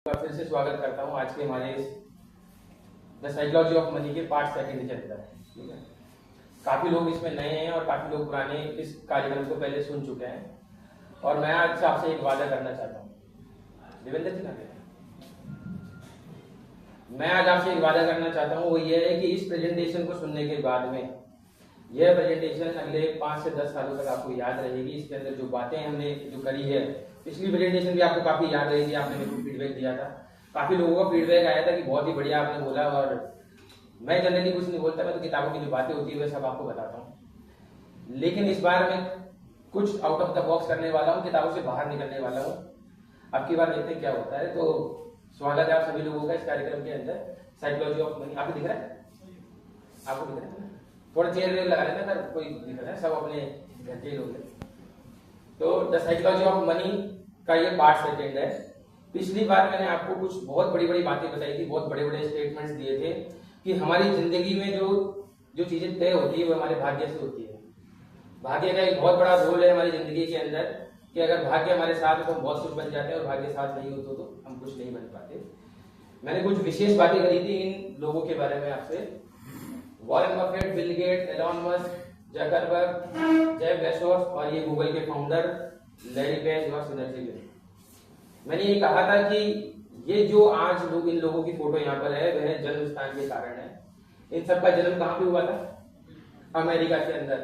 फिर से स्वागत करता हूँ आज के हमारे द साइकोलॉजी ऑफ मनी के पार्ट सेकंड के अंदर। ठीक है, काफी लोग इसमें नए हैं और काफी लोग पुराने इस कार्यक्रम को पहले सुन चुके हैं और मैं आज आपसे एक वादा करना चाहता हूँ। देवेंद्र जी ना, मैं आज आपसे एक वादा करना चाहता हूँ, वो ये है कि इस प्रेजेंटेशन को सुनने के बाद में यह प्रेजेंटेशन अगले 5 से 10 सालों तक आपको याद रहेगी। इसके अंदर जो बातें हमने जो करी है, पिछली प्रेजेंटेशन भी आपको काफी याद रहेगी। आपने मेरे को फीडबैक दिया था, काफी लोगों का फीडबैक आया था कि बहुत ही बढ़िया आपने बोला। और मैं जनरली कुछ नहीं बोलता, मैं तो किताबों की जो बातें होती है वे सब आपको बताता हूँ, लेकिन इस बार मैं कुछ आउट ऑफ द बॉक्स करने वाला हूँ, किताबों से बाहर निकलने वाला हूँ। अब की बार देखते हैं क्या होता है। तो स्वागत है आप सभी लोगों का इस कार्यक्रम के अंदर, साइकोलॉजी ऑफ मनी। आपको दिख रहा है? आपको दिख रहा है? थोड़ा चेयर वेयर लगा लेना अगर कोई दिख रहा है, सब अपने घर के लोग हैं। तो द साइकोलॉजी ऑफ मनी का ये पार्ट सेकंड है। पिछली बार मैंने आपको कुछ बहुत बड़ी बड़ी बातें बताई थी, बहुत बड़े बड़े स्टेटमेंट्स दिए थे कि हमारी जिंदगी में जो चीजें तय होती है वो हमारे भाग्य से होती है। भाग्य का एक बहुत बड़ा रोल है हमारी जिंदगी के अंदर कि अगर भाग्य हमारे साथ हो तो हम बहुत कुछ बन जाते हैं, और भाग्य साथ नहीं हो तो हम कुछ नहीं बन पाते। मैंने कुछ विशेष बातें करी थी इन लोगों के बारे में आपसे। Warren Buffett, Bill Gates, Elon Musk, Zuckerberg, Jeff Bezos और ये गूगल के फाउंडर लैरी पेज और सुंदर पिचाई। मैंने ये कहा था कि ये जो आज लोग, इन लोगों की फोटो यहाँ पर है, वह जन्म स्थान के कारण है। इन सबका जन्म कहाँ पे हुआ था? अमेरिका के अंदर।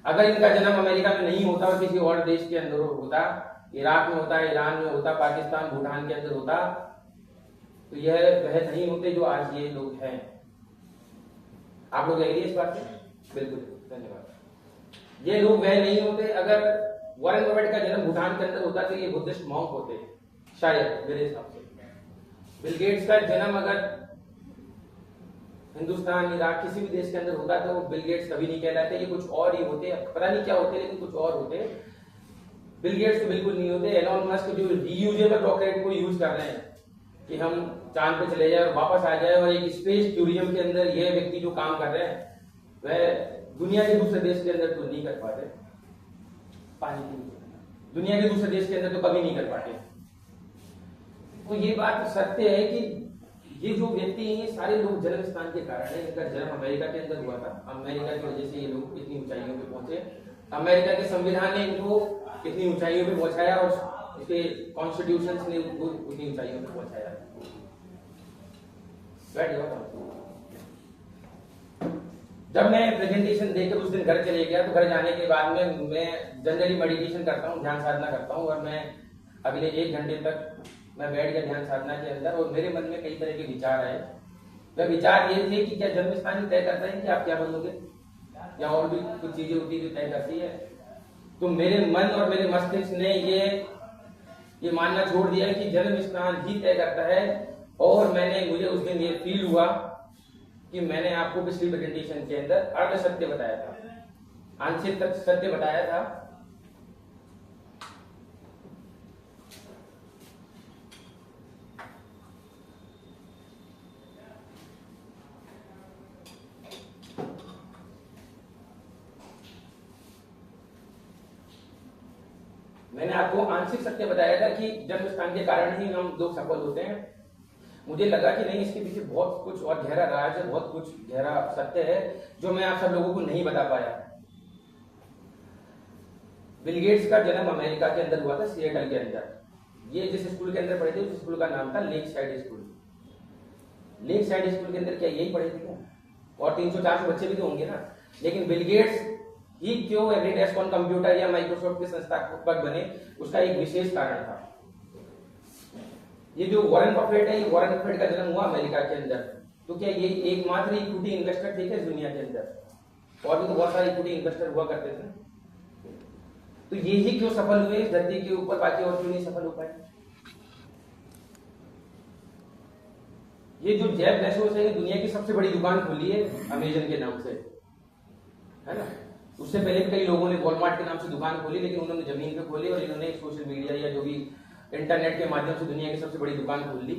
अगर इनका जन्म अमेरिका में नहीं होता और किसी और देश के अंदर होता, इराक में होता, ईरान में होता, पाकिस्तान, भूटान के अंदर होता, तो यह वह नहीं होते जो आज ये लोग हैं। आप लोग एग्री इस बात से? बिल्कुल, धन्यवाद। ये लोग वह नहीं होते। अगर वॉरेन बफेट का जन्म भूटान के अंदर होता तो ये बुद्धिस्ट मॉन्क होते, शायद, मेरे हिसाब से। बिल गेट्स का जन्म अगर हिंदुस्तान, इराक, किसी भी देश के अंदर होता तो बिल गेट्स कभी नहीं कहलाते, ये कुछ और ही होते। पता नहीं क्या होते, लेकिन कुछ और होते। बिल गेट्स तो बिल्कुल नहीं होते। एलॉन मस्क जो रीयूजेबल रॉकेट को यूज कर रहे हैं कि हम चांद पे चले जाए और वापस आ जाए, और एक स्पेस टूरिज्म के अंदर ये व्यक्ति जो काम कर रहे हैं वह दुनिया के दूसरे देश के अंदर तो नहीं कर पाते। पानी की दुनिया के दूसरे देश के अंदर तो कभी नहीं कर पाते। तो ये बात सत्य है कि ये जो व्यक्ति हैं, ये सारे लोग जन्म स्थान के कारण है। इनका जन्म अमेरिका के अंदर हुआ था। अमेरिका की वजह से ये लोग इतनी ऊंचाइयों पे पहुंचे। अमेरिका के संविधान ने इनको इतनी ऊंचाइयों पे पहुंचाया और उसके कॉन्स्टिट्यूशन ने उनको उतनी ऊंचाइयों पे पहुंचाया। जब मैं प्रेजेंटेशन देकर उस दिन घर चले गया, तो घर जाने के बाद में मैं जनरली मेडिटेशन करता हूँ, ध्यान साधना करता हूँ, और मैं अगले 1 घंटे तक मैं बैठ गया ध्यान साधना के अंदर। और मेरे मन में कई तरह के विचार आए। वह विचार ये थे कि क्या जन्म स्थान ही तय करता है कि आप क्या बनोगे, या और भी कुछ चीजें होती है जो तय करती है? तो मेरे मन और मेरे मस्तिष्क ने ये मानना छोड़ दिया कि जन्म स्थान ही तय करता है। और मुझे उस दिन ये फील हुआ कि मैंने आपको पिछली प्रेजेंटेशन के अंदर अर्ध सत्य बताया था, आंशिक सत्य बताया था। मैंने आपको आंशिक सत्य बताया था कि जन्म स्थान के कारण ही हम लोग सफल होते हैं। मुझे लगा कि नहीं, इसके पीछे बहुत कुछ और गहरा राज है, बहुत कुछ गहरा सत्य है जो मैं आप सब लोगों को नहीं बता पाया। बिल गेट्स का जन्म अमेरिका के अंदर हुआ था, सिएटल के अंदर। ये जिस स्कूल के अंदर पढ़े थे उस स्कूल का नाम था lake side school. Lake side school के अंदर क्या यही पढ़े थे क्या? और 300-400 बच्चे भी तो होंगे ना। लेकिन बिल गेट्स ही क्यों एवरी डेस्क ऑन कंप्यूटर या माइक्रोसॉफ्ट के संस्थापक बने, उसका एक विशेष कारण था। ये जो वॉरेन बफेट है, ये वॉरेन बफेट का जन्म हुआ अमेरिका के अंदर। तो क्या ये एकमात्र इक्विटी इन्वेस्टर थे क्या इस दुनिया के अंदर? और भी तो बहुत सारे इक्विटी इन्वेस्टर हुआ करते थे। तो ये ही क्यों सफल हुए इस धरती के ऊपर, बाकी और क्यों नहीं सफल हो पाए? ये जो जेफ बेजोस है, दुनिया की सबसे बड़ी दुकान खोली है अमेजन के नाम से, है ना। उससे पहले भी कई लोगों ने वॉलमार्ट के नाम से दुकान खोली, लेकिन उन्होंने जमीन पे खोली और इन्होंने सोशल मीडिया या जो भी इंटरनेट के माध्यम से दुनिया की सबसे बड़ी दुकान खोल ली।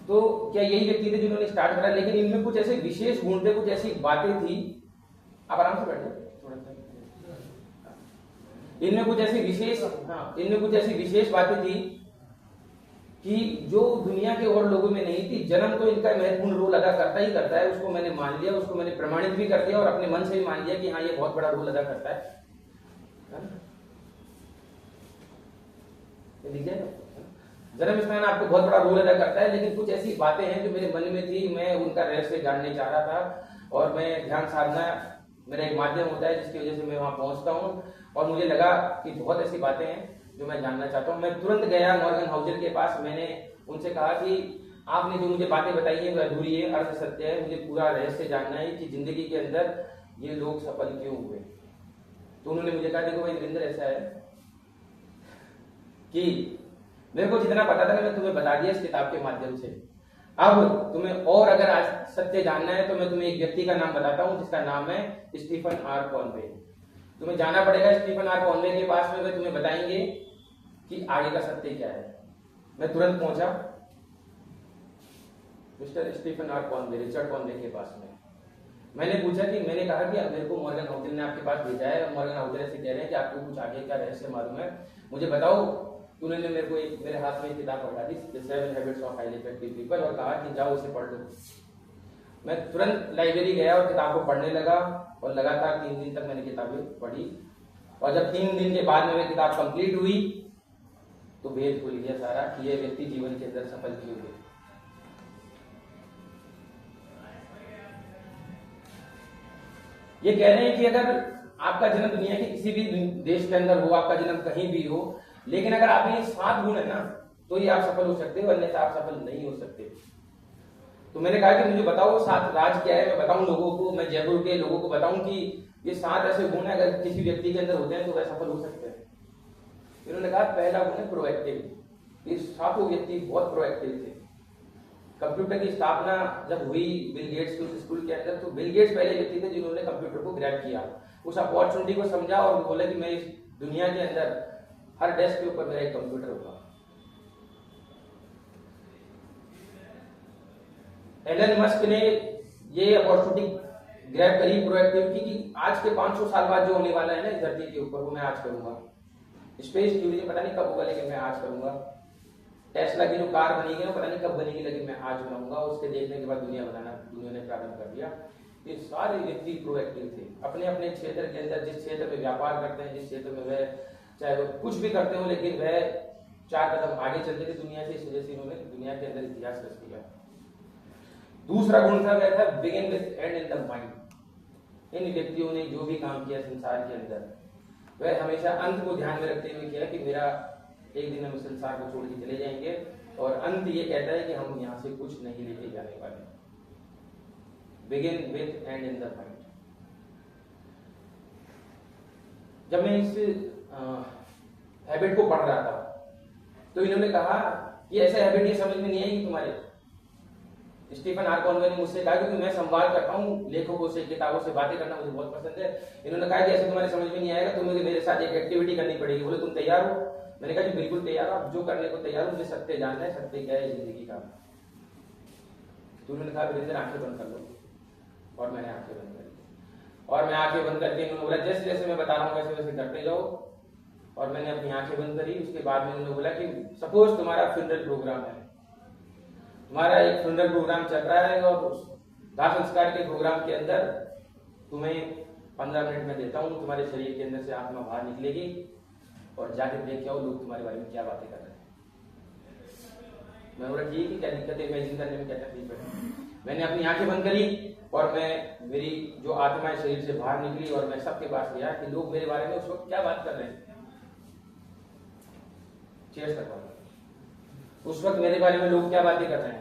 तो क्या यही व्यक्ति थे जिन्होंने स्टार्ट करा? लेकिन इनमें कुछ ऐसे विशेष गुण थे, कुछ ऐसी बातें थी। आप आराम से बैठे। इनमें कुछ ऐसी विशेष बातें थी कि जो दुनिया के और लोगों में नहीं थी, जन्म तो इनका महत्वपूर्ण रोल अदा करता ही करता है, उसको मैंने मान लिया, उसको मैंने प्रमाणित भी कर दिया और अपने मन से भी मान लिया कि हाँ ये बहुत बड़ा रोल अदा करता है। जन्म स्थान आपको बहुत बड़ा रोल अदा करता है, लेकिन कुछ ऐसी बातें हैं जो मेरे मन में थी, मैं उनका रहस्य जानने चाह रहा था और मैं ध्यान साधना मेरा एक माध्यम होता है जिसकी वजह से मैं वहां पहुंचता हूं, और मुझे लगा कि बहुत ऐसी बातें हैं जो मैं जानना चाहता हूं। मैं तुरंत गया मॉर्गन हाउजर के पास, मैंने उनसे कहा कि आपने जो मुझे बातें बताई है वो अधूरी है, अर्ध सत्य है, मुझे पूरा रहस्य जानना है कि जिंदगी के अंदर ये लोग सफल क्यों हुए। तो उन्होंने मुझे कहा देखो भाई वीरेंद्र, ऐसा है कि मेरे को जितना पता था मैं तुम्हें बता दिया इस किताब के माध्यम से। अब तुम्हें और अगर आज सत्य जानना है तो मैं तुम्हें एक व्यक्ति का नाम बताता हूं जिसका नाम है स्टीफन आर कॉनवे। तुम्हें जाना पड़ेगा स्टीफन आर कॉनवे के पास में, वे तुम्हें बताएंगे कि आगे का सत्य क्या है। मैं तुरंत पहुंचा mister Stephen R Conway, Richard Conway के पास में। मैंने पूछा कि मैंने कहा कि मेरे को मॉर्गन हाउजर ने आपके पास भेजा है, मॉर्गन हाउजर से कह रहे हैं कि आपको कुछ आगे का रहस्य मालूम है, मुझे बताओ। उन्होंने मेरे को मेरे हाथ में एक किताब पकड़ा दी, the 7 habits of highly effective people, और कहा कि जाओ इसे पढ़ लो। मैं तुरंत लाइब्रेरी गया और किताब को पढ़ने लगा और लगातार 3 दिन तक मैंने किताबें पढ़ी, और जब 3 दिन के बाद में किताब कंप्लीट हुई तो भेद खुल गया सारा कि ये व्यक्ति जीवन के अंदर सफल क्यों हुए। ये कह रहे हैं कि अगर आपका जन्म दुनिया के किसी भी देश के अंदर हो, आपका जन्म कहीं भी हो, लेकिन अगर आप में 7 गुण है ना तो ये आप सफल हो सकते हो, अन्यथा आप सफल नहीं हो सकते। तो मैंने कहा कि मुझे बताओ 7 राज क्या है, मैं बताऊं लोगों को, मैं जयपुर के लोगों को बताऊं कि ये 7 ऐसे गुण है अगर किसी व्यक्ति के अंदर होते हैं तो वह सफल हो सकते हैं। इन्होंने कहा पहला गुण है प्रोएक्टिव। ये 7 व्यक्ति बहुत प्रोएक्टिव थे। कंप्यूटर की स्थापना जब हुई बिल गेट्स के उस स्कूल के अंदर, तो बिल गेट्स पहले व्यक्ति थे जिन्होंने कंप्यूटर को ग्रैब किया, उस अपॉर्चुनिटी को समझा और बोला कि मैं इस दुनिया के अंदर हर डेस्क के ऊपर मेरा एक कंप्यूटर होगा। एलन मस्क ने ये अपॉर्चुनिटी ग्रैब करी प्रोएक्टिविटी की, आज के 500 साल बाद जो होने वाला है ना इस धरती के ऊपर, वो मैं आज करूंगा। स्पेस टूरिज्म पता नहीं कब होगा, लेकिन मैं आज करूंगा। टेस्ला की जो कार बनेगी ना पता नहीं कब बनेगी, लेकिन मैं आज बनाऊंगा। उसके देखने के बाद दुनिया ने प्रारंभ कर दिया। ये सारे व्यक्ति प्रोएक्टिव थे अपने अपने क्षेत्र के अंदर, जिस क्षेत्र में व्यापार करते हैं, जिस क्षेत्र में वह चाहे वो कुछ भी करते हो, लेकिन वह 4 कदम आगे चलते थे दुनिया से। इस वजह से इन्होंने दुनिया के अंदर इतिहास रच दिया। दूसरा गुण था वह था begin with end in the mind. इन व्यक्तियों ने जो भी काम किया संसार के अंदर, वह हमेशा अंत को ध्यान में रखते हुए किया कि मेरा एक दिन हम संसार को छोड़ के चले जाएंगे, और अंत ये कहता है कि हम यहाँ से कुछ नहीं लेके जाने वाले। Begin with end in the mind. जब मैं इस हैबिट को पढ़ रहा था तो इन्होंने कहा कि ऐसे हैबिट ये समझ में नहीं आएगी तुम्हारे। स्टीफन आर कॉनवे ने मुझसे कहा, क्योंकि मैं संवाद करता हूँ लेखकों से, किताबों से बातें करना मुझे बहुत पसंद है। इन्होंने कहा कि ऐसे तुम्हारे समझ में नहीं आएगा, तुम्हें मेरे साथ एक एक्टिविटी करनी पड़ेगी। बोले तुम तैयार हो? मैंने कहा जी बिल्कुल तैयार हो, आप जो करने को तैयार हो। मुझे सत्य जानना है, सत्य क्या है जिंदगी का। तो उन्होंने कहा वीरेंद्र आंखें बंद कर लो, और मैंने आंखें बंद कर ली, और मैं आंखें बंद करके उन्होंने बोला जैसे जैसे मैं बता रहा हूँ वैसे वैसे करते जाओ, और मैंने अपनी आंखें बंद करी। उसके बाद में उन्होंने बोला कि सपोज तुम्हारा फ्यूनरल प्रोग्राम है, तुम्हारा एक फ्यूनरल प्रोग्राम चल रहा है, और उस दाह संस्कार के प्रोग्राम के अंदर तुम्हें 15 मिनट में देता हूँ, तुम्हारे शरीर के अंदर से आत्मा बाहर निकलेगी, और जाके देख आओ लोग तुम्हारे बारे में क्या बातें कर रहे हैं। मैं बोला ठीक है, क्या दिक्कत है, इमेजिन करने में क्या तकलीफ है। मैंने अपनी आंखें बंद करी और मेरी जो आत्मा है शरीर से बाहर निकली, और मैं सबके पास गया कि लोग मेरे बारे में उस वक्त क्या बात कर रहे हैं। चेयर्स तक उस वक्त मेरे बारे में लोग क्या बातें कर रहे हैं।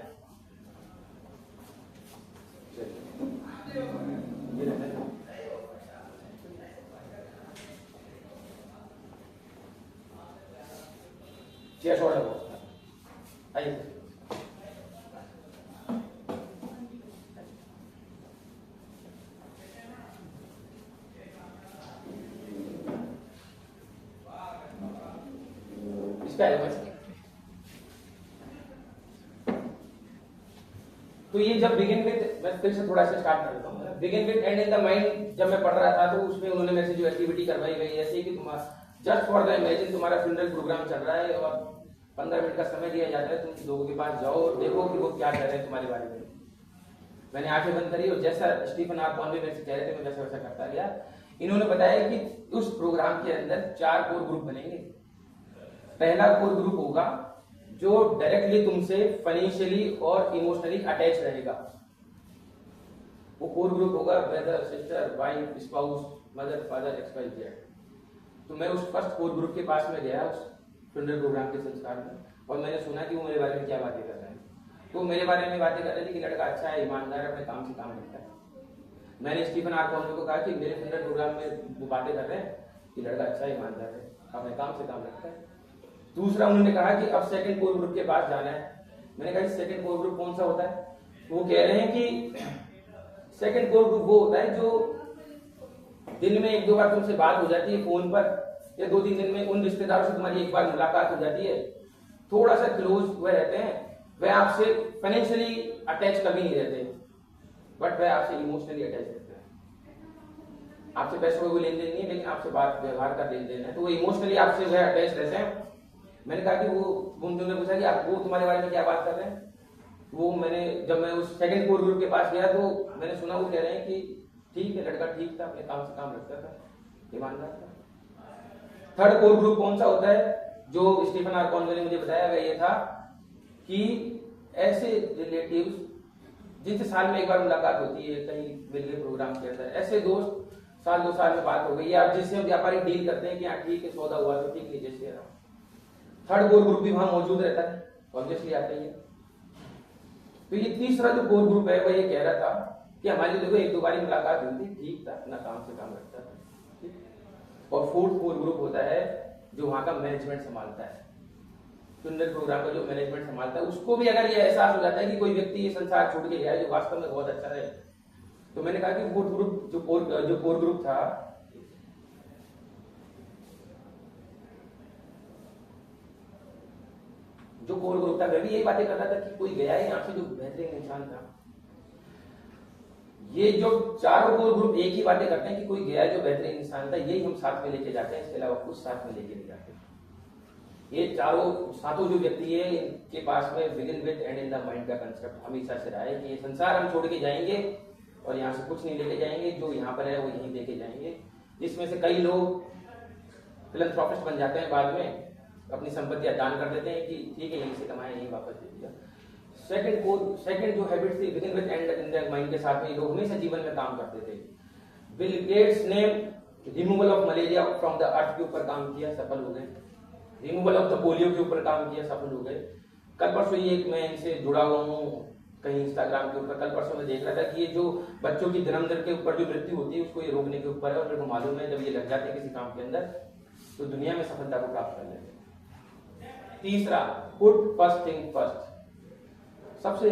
चेयर्स और लगो, आइए। तो ये जब बिगिन विद, मैं फिर से थोड़ा सा स्टार्ट कर देता हूँ। Begin with end in the mind जब मैं पढ़ रहा था तो उसमें उन्होंने मेरे से जो एक्टिविटी करवाई गई ऐसे कि तुम्हारा जस्ट फॉर द इमेजिन तुम्हारा फ्यूनरल प्रोग्राम चल रहा है, और 15 मिनट का समय दिया जाता है, तुम लोगों के पास जाओ और देखो कि वो क्या कह रहे हैं तुम्हारे बारे में। मैंने आंखें बंद करी और जैसा स्टीफन आर कॉनवे मेरे से कह रहे थे मैं वैसा वैसा करता गया। इन्होंने बताया कि उस प्रोग्राम के अंदर 4 कोर ग्रुप बनेंगे। पहला कोर ग्रुप होगा जो डायरेक्टली तुमसे फाइनेंशियली और इमोशनली अटैच रहेगा। वो कोर ग्रुप होगा brother, sister, wife, spouse, mother, father, x-Y-Z. तो मैं उस फर्स्ट कोर ग्रुप के पास में गया उस फ्यूनरल प्रोग्राम के संस्कार में, और मैंने सुना कि वो मेरे बारे में क्या बातें कर रहे हैं। तो मेरे बारे में बातें कर रहे थे कि लड़का अच्छा है, ईमानदार है, अपने काम से काम रखता है। मैंने स्टीफन आर कॉनवे को कहा कि मेरे फ्यूनरल प्रोग्राम में वो बातें कर रहे हैं कि लड़का अच्छा है, ईमानदार है, अपने काम से काम रखता है। दूसरा उन्होंने कहा कि अब सेकंड कोर ग्रुप के पास जाना है। मैंने कहा सेकंड कोर ग्रुप कौन सा होता है? वो कह रहे हैं कि सेकंड कोर ग्रुप वो होता है जो दिन में 1-2 बार तुमसे बात हो जाती है फोन पर, या 2-3 दिन में उन रिश्तेदारों से तुम्हारी एक बार मुलाकात हो जाती है, थोड़ा सा क्लोज वह रहते हैं, वह आपसे फाइनेंशियली अटैच कभी नहीं रहते, बट वह आपसे इमोशनली अटैच रहते हैं। आपसे पैसों का कोई लेन देन नहीं है, लेकिन आपसे बात व्यवहार का लेन देन है, तो वो इमोशनली आपसे वह अटैच रहते हैं। मैंने कहा कि उन्होंने पूछा कि आप वो तुम्हारे बारे में क्या बात कर रहे हैं? वो मैंने जब मैं उस सेकंड कोर ग्रुप के पास गया तो मैंने सुना वो कह रहे हैं कि ठीक है, लड़का ठीक था, अपने काम से काम रखता था, ईमानदार था। थर्ड कोर ग्रुप कौन सा होता है जो स्टीफन आर कॉनवे ने मुझे बताया, वह ये था कि ऐसे रिलेटिव्स जिनसे साल में एक बार मुलाकात होती है, कहीं मिल गए प्रोग्राम के अंदर, ऐसे दोस्त साल 2 साल में बात हो गई, या आप जिससे व्यापारिक डील करते हैं कि हाँ ठीक है, सौदा हुआ तो ठीक है, जैसे थर्ड कोर ग्रुप भी वहां मौजूद रहता है, ऑब्वियसली आते ही है। तो ये तीसरा जो कोर ग्रुप है वह ये कह रहा था कि हमारी देखो 1-2 बार मुलाकात हुई थी, ठीक था, अपना काम से काम रखता था। और फोर्थ कोर ग्रुप होता है जो वहां का मैनेजमेंट संभालता है, फ्यूनरल प्रोग्राम का जो मैनेजमेंट संभालता है, उसको भी अगर ये एहसास हो जाता है कि कोई व्यक्ति ये संसार छोड़ के गया है जो वास्तव में बहुत अच्छा है। तो मैंने कहा कि फोर्थ ग्रुप जो कोर ग्रुप था, जो कोर ग्रुप था वह भी यही बातें कर रहा था कि कोई गया है यहाँ से जो बेहतरीन इंसान था। ये जो चारों कोर ग्रुप एक ही बातें करते हैं कि कोई गया है जो बेहतरीन इंसान था, यही हम साथ में लेके जाते हैं, इसके अलावा कुछ साथ में लेके नहीं जाते। ये सातों जो व्यक्ति है, इनके पास में begin with end in the mind का कंसेप्ट हमेशा से रहा है कि ये संसार हम छोड़ के जाएंगे और यहाँ से कुछ नहीं लेके जाएंगे, जो यहाँ पर है वो यहीं लेके जाएंगे। जिसमें से कई लोग फिलैंथ्रोपिस्ट बन जाते हैं, बाद में अपनी संपत्तियां दान कर देते हैं कि ठीक है यहीं से कमाए, यहीं वापस दे दिया। सेकंड जो हैबिट थी begin with end in the mind के साथ में लोग हमेशा जीवन में काम करते थे। बिल गेट्स ने removal of malaria from the earth के ऊपर काम किया, सफल हो गए। रिमूवल ऑफ द पोलियो के ऊपर काम किया, सफल हो गए। कल परसों ये मैं इनसे जुड़ा हुआ हूँ कहीं इंस्टाग्राम के ऊपर, कल परसों मैं देख रहा था कि ये जो बच्चों की जन्म दर के ऊपर जो मृत्यु होती है उसको ये रोकने के ऊपर है, और मेरे को मालूम है जब ये लग जाते हैं किसी काम के अंदर तो दुनिया में सफलता को प्राप्त कर लेते हैं। तीसरा, पुट फर्स्ट थिंग फर्स्ट। सबसे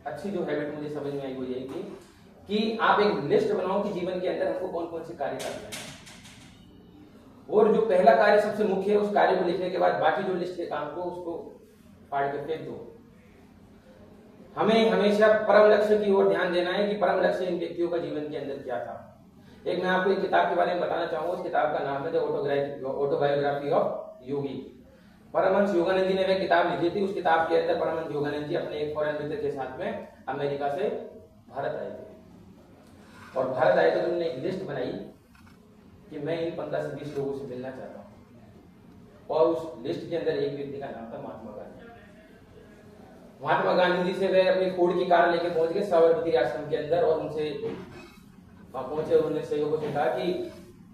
अच्छी जो हैबिट मुझे समझ में आई वो ये कि आप एक लिस्ट बनाओ कि जीवन के अंदर हमको कौन कौन से कार्य करने हैं, और जो पहला कार्य सबसे मुख्य है उस कार्य को लिखने के बाद बाकी जो लिस्ट के काम को उसको फाड़ के फेंक दो। हमें हमेशा परम लक्ष्य की ओर ध्यान देना है कि परम लक्ष्य इन व्यक्तियों का जीवन के अंदर क्या था। एक मैं आपको एक किताब के बारे में बताना चाहूंगा, उस किताब का नाम है द ऑटोबायोग्राफी ऑफ योगी। परमहंस योगानंद जी ने वह किताब लिखी थी। उस किताब के अंदर परमहंस योगानंद जी अपने एक फॉरेन मित्र के साथ में अमेरिका से भारत आए थे, और भारत आए तो उन्होंने एक लिस्ट बनाई कि मैं इन 15 से 20 लोगों से मिलना चाहता हूँ, और उस लिस्ट के अंदर एक व्यक्ति का नाम था महात्मा गांधी। महात्मा गांधी जी से वे अपनी फोर्ड की कार लेके पहुंच गए साबरमती आश्रम के अंदर, और उनसे वहां पहुंचे, उन्होंने सहयोगों से कहा कि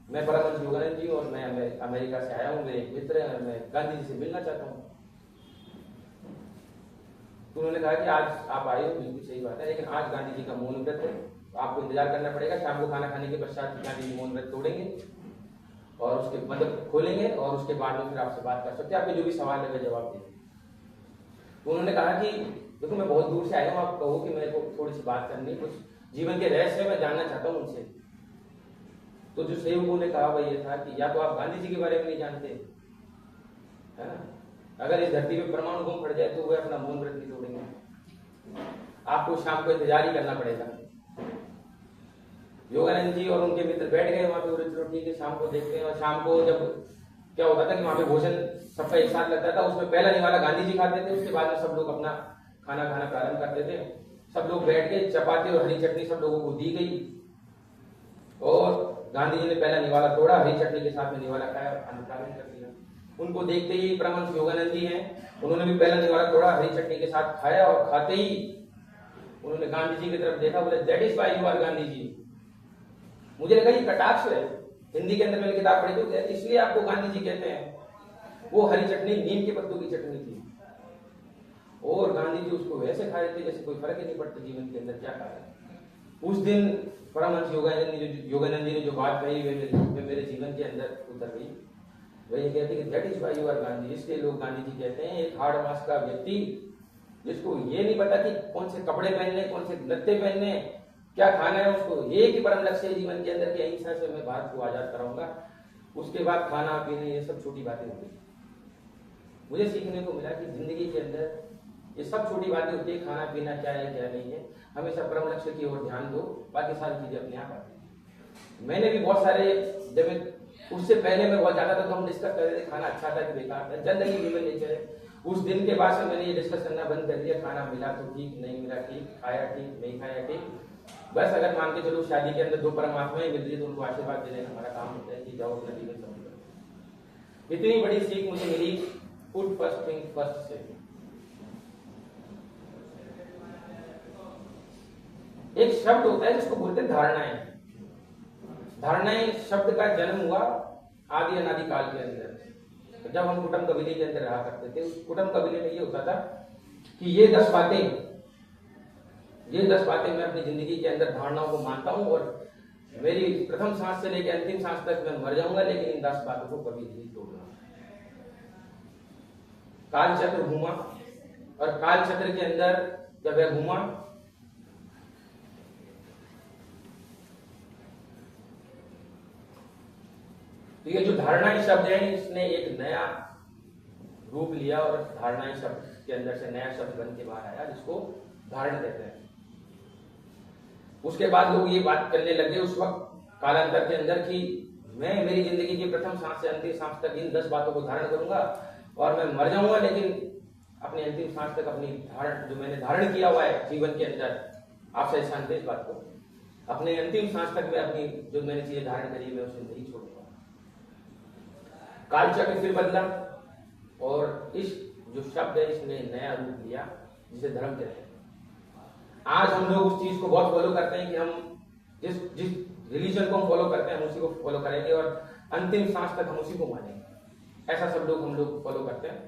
मैं परमहंस योगानंद जी और मैं अमेरिका से आया हूँ, मेरे एक मित्र है, मैं गांधी जी से मिलना चाहता हूँ। तो उन्होंने कहा कि आज आप आए हो, बिल्कुल सही बात है, लेकिन आज गांधी जी का मौन व्रत है, आपको इंतजार करना पड़ेगा। शाम को खाना खाने के पश्चात गांधी जी मौन व्रत तोड़ेंगे और उसके मतलब खोलेंगे, और उसके बाद में फिर आपसे बात कर सकते हैं, आपके जो भी सवाल है जवाब देंगे। तो उन्होंने कहा कि देखो मैं बहुत दूर से आया हूँ, आप कहो कि मेरे को थोड़ी सी बात करनी, कुछ जीवन के रहस्य मैं जानना चाहता हूँ उनसे। तो जो सहयोगियों ने कहा वह ये था कि या तो आप गांधी जी के बारे में नहीं जानते, है ना, अगर इस धरती पे परमाणु बम फट जाए तो वे अपना मौन व्रत नहीं तोड़ेंगे, आपको शाम को इंतजार ही करना पड़ेगा। योगानंद जी और उनके मित्र बैठ गए वहां पे, चलो ठीक है शाम को देखते हैं। और शाम को जब क्या होता था कि वहां पे भोजन सबका एक साथ लगता था, उसमें पहला निवाला गांधी जी खाते थे, उसके बाद में सब लोग अपना खाना खाना प्रारंभ करते थे। सब लोग बैठ के चपाती और हरी चटनी सब लोगों को दी गई और गांधी जी ने पहला निवाला तोड़ा, हरी चटनी के साथ में निवाला खाया और खाना प्रारंभ कर दिया। उनको देखते ही परमहंस योगानंद जी हैं, उन्होंने भी पहला निवाला तोड़ा, हरी चटनी के साथ खाया और खाते ही उन्होंने गांधी जी की तरफ देखा, बोले that is why you are Gandhi ji. मुझे लगा ये कटाक्ष है, हिंदी के अंदर मैंने किताब पढ़ी थी, इसलिए आपको गांधी जी कहते हैं। वो हरी चटनी नीम के पत्तों की चटनी थी और गांधी जी उसको वैसे खा रहे थे जैसे कोई फर्क ही नहीं पड़ता जीवन के अंदर क्या खा रहे। उस दिन परमहंस योगानंद जी ने जो बात कही वे मेरे जीवन के अंदर उतर गई। वह ये कहते कि that is why you are Gandhi. इसलिए लोग गांधी जी कहते हैं। एक हाड़ मास का व्यक्ति जिसको ये नहीं पता कि कौन से कपड़े पहनने, कौन से लत्ते पहनने, क्या खाना है, उसको एक ही परम लक्ष्य है जीवन के अंदर कि अहिंसा से मैं भारत को आजाद कराऊंगा। उसके बाद खाना पीने ये सब छोटी बातें होती। मुझे सीखने को मिला कि जिंदगी के अंदर ये सब छोटी बातें होती है, खाना पीना क्या है क्या नहीं है, हमेशा परम लक्ष्य की ओर ध्यान दो, बाकी सारी चीजें अपने आप आती हैं। मैंने भी बहुत सारे, जब उससे पहले मैं बहुत ज्यादा था तो हम डिस्कस कर रहे थे खाना अच्छा था कि बेकार था, जनरली ह्यूमन नेचर है। उस दिन के बाद से मैंने ये डिस्कस करना बंद कर दिया, खाना मिला तो ठीक, नहीं मिला ठीक, खाया ठीक, नहीं खाया ठीक। बस अगर मान के चलो शादी के अंदर दो परमात्माएं मिल रही तो उनको आशीर्वाद देने का हमारा काम होता है कि जाओ अपना जीवन समझ लो। इतनी बड़ी सीख मुझे मिली पुट फर्स्ट थिंग फर्स्ट से। एक शब्द होता है जिसको बोलते हैं धारणाएं। धारणाएं शब्द का जन्म हुआ आदि अनादि काल के अंदर, जब हम कुटुंब कबीले के अंदर रहा करते थे। उस कुटुंब कबीले में ये होता था कि ये 10 बातें मैं अपनी जिंदगी के अंदर धारणाओं को मानता हूं और मेरी प्रथम सांस से लेकर अंतिम सांस तक मैं मर जाऊंगा, लेकिन इन 10 बातों को कभी नहीं तोड़ना। काल चक्र घूमा और काल चक्र के अंदर जब वह घूमा तो ये जो धारणाएं शब्द है इसने एक नया रूप लिया और धारणाएं शब्द के अंदर से नया शब्द बन के बाहर आया जिसको धारण कहते हैं। उसके बाद लोग ये बात करने लगे उस वक्त कालांतर के अंदर कि मैं मेरी जिंदगी की प्रथम सांस से अंतिम सांस तक इन 10 बातों को धारण करूंगा और मैं मर जाऊंगा, लेकिन अपनी अंतिम सांस तक अपनी धारण जो मैंने धारण किया हुआ है जीवन के अंदर, आप सही जानते हैं इस बात को, अपने अंतिम सांस तक मैं अपनी जो मैंने चीजें धारण करी मैं उसे नहीं छोड़ूंगा। काल चक्र फिर बदला और इस जो शब्द है इसने नया रूप लिया जिसे धर्म कहते हैं। आज हम लोग उस चीज को बहुत फॉलो करते हैं कि हम जिस रिलीजन को हम फॉलो करते हैं हम उसी को फॉलो करेंगे और अंतिम सांस तक हम उसी को मानेंगे। ऐसा सब लोग हम लोग फॉलो करते हैं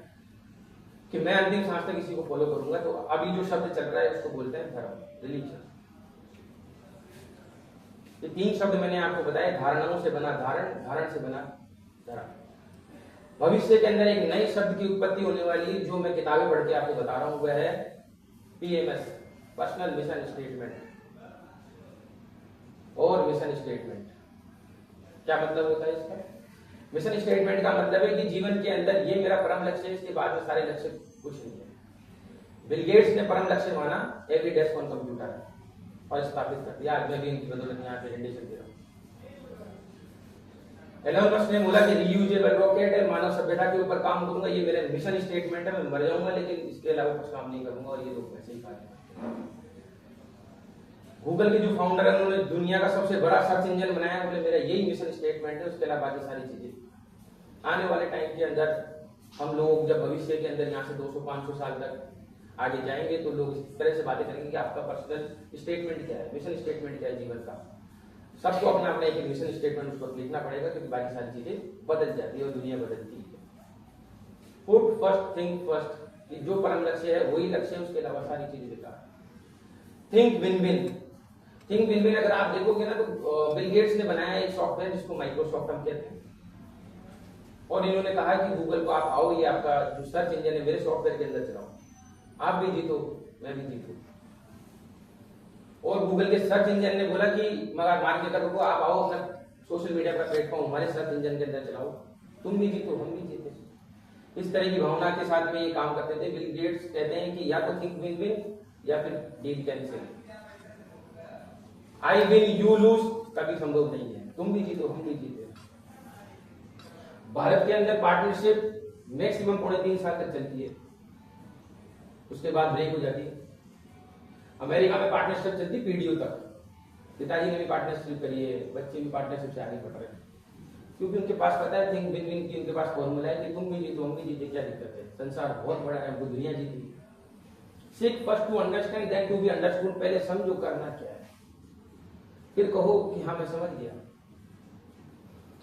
कि मैं अंतिम सांस तक इसी को फॉलो करूंगा। तो अभी जो शब्द चल रहा है उसको बोलते हैं धर्म, रिलीजन। ये 3 शब्द मैंने आपको बताया, धारणाओं से बना धारण, धारण से बना धर्म। भविष्य के अंदर एक नए शब्द की उत्पत्ति होने वाली जो मैं किताबें पढ़ के आपको बता रहा हूं वह है PMS, पर्सनल मिशन स्टेटमेंट। और मिशन स्टेटमेंट क्या मतलब होता है इसका? मिशन स्टेटमेंट का मतलब है कि जीवन के अंदर ये मेरा परम लक्ष्य है, इसके बाद में सारे लक्ष्य कुछ नहीं है। बिल गेट्स ने परम लक्ष्य माना एवरी डेस्क ऑन कंप्यूटर और स्थापित कर दिया। आज मैं भी इनकी बदौलत यहाँ पे रेडिएशन दे रहा हूँ। एलन मस्क ने बोला कि रीयूजेबल रॉकेट है, मानव सभ्यता के ऊपर काम करूंगा, ये मेरा मिशन स्टेटमेंट है, मैं मर जाऊंगा लेकिन इसके अलावा कुछ काम नहीं करूंगा। और ये लोग वैसे ही कहा। गूगल के जो फाउंडर है उन्होंने दुनिया का सबसे बड़ा सर्च इंजन बनाया, बोले मेरा यही मिशन स्टेटमेंट है, उसके अलावा बाकी सारी चीजें। आने वाले टाइम के अंदर हम लोग जब भविष्य के अंदर यहाँ से 200-500 साल तक आगे जाएंगे तो लोग इस तरह से बातें करेंगे कि आपका पर्सनल स्टेटमेंट क्या है, मिशन स्टेटमेंट क्या है जीवन का। सबको अपना अपना एक मिशन स्टेटमेंट उस पर लिखना पड़ेगा क्योंकि बाकी सारी चीजें बदल जाती है और दुनिया बदलती है। पुट फर्स्ट थिंग फर्स्ट, जो परम लक्ष्य है वही लक्ष्य है, उसके अलावा सारी चीजें बेकार। Think win win. Think win win अगर आप देखोगे ना तो बिल गेट्स ने बनाया एक सॉफ्टवेयर जिसको माइक्रोसॉफ्ट हम कहते हैं और इन्होंने कहा कि गूगल को आप आओ, ये आपका जो सर्च इंजन है मेरे सॉफ्टवेयर के अंदर चलाओ, आप भी जीतो मैं भी जीतू। और गूगल के सर्च इंजन ने बोला कि मगर मार्केटर को आप आओ अपना सोशल मीडिया का प्लेटफॉर्म हमारे सर्च इंजन के अंदर चलाओ, तुम भी जीतो हम भी जीते। इस तरह की भावना के साथ में ये काम करते थे। बिल गेट्स कहते हैं कि या तो थिंक विन विन या फिर deal cancel. I win you lose कभी संभव नहीं है, तुम भी जीतो हम भी जीते। भारत के अंदर पार्टनरशिप मैक्सिमम 3.5 साल तक चलती है, उसके बाद ब्रेक हो जाती है। अमेरिका में पार्टनरशिप चलती है पीढ़ियों तक। पिताजी ने भी पार्टनरशिप करी है, बच्चे भी पार्टनरशिप से आगे बढ़ रहे हैं, क्योंकि उनके पास पता है थिंक विन विन की, उनके पास फॉर्मूला है कि तुम भी जीतो हम भी जीते, क्या दिक्कत है, संसार बहुत बड़ा है, हमको दुनिया जीती। Seek first to understand then to be understood, पहले समझो करना क्या है, फिर कहो कि हाँ मैं समझ गया।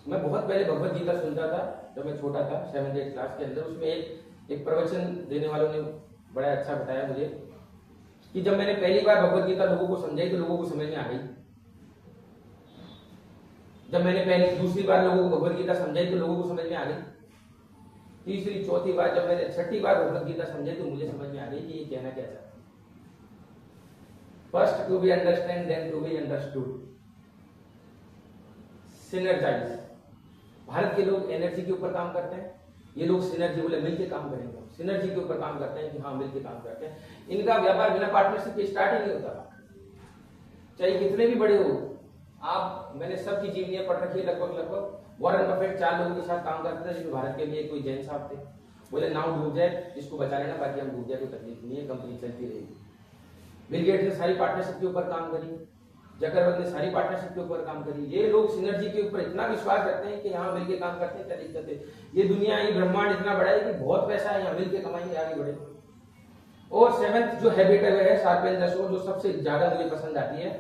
मैं बहुत पहले भगवत गीता सुनता था जब मैं छोटा था, 7th-8th क्लास के अंदर। उसमें एक प्रवचन देने वालों ने बड़ा अच्छा बताया मुझे कि जब मैंने पहली बार भगवत गीता लोगों को समझाई तो लोगों को समझ में आ गई। जब मैंने दूसरी बार लोगों को भगवत गीता समझाई तो लोगों को समझ में आ गई। तीसरी चौथी बार, जब मैंने 6ठी बार भगवत गीता समझाई तो मुझे समझ में आ गई कि ये कहना क्या चाहता है। First to be understand then to be understood, synergise. Bharat के लोग एनर्जी के ऊपर काम करते हैं, ये लोग सिनर्जी बोले मिलकर काम करेंगे, सिनर्जी के ऊपर काम करते हैं कि हाँ मिलकर काम करते हैं। इनका व्यापार बिना पार्टनरशिप के स्टार्ट ही नहीं होता, चाहे कितने भी बड़े हो आप। मैंने सबकी जीवनियां पढ़ रखी है लगभग। वॉरेन बफेट 4 लोगों के साथ काम करते थे, जिसमें भारत के लिए कोई जैन साहब थे, बोले नाव डूब जाए इसको बचा लेना, बाकी हम डूब जाए कोई तकलीफ नहीं है, कंपनी चलती रहेगी। बिल गेट्स ने सारी पार्टनरशिप के ऊपर काम करी, जकरबर्ग ने सारी पार्टनरशिप के ऊपर काम करी। ये लोग सिनर्जी के ऊपर इतना विश्वास रखते हैं कि यहाँ मिलकर काम करते हैं, क्या दिक्कत है, ये दुनिया ये ब्रह्मांड इतना बड़ा है कि बहुत पैसा है, यहाँ मिलकर कमाएंगे आगे बढ़े। और 7th जो हैबिट है शार्पेन द सो, जो सबसे ज्यादा मुझे पसंद आती है।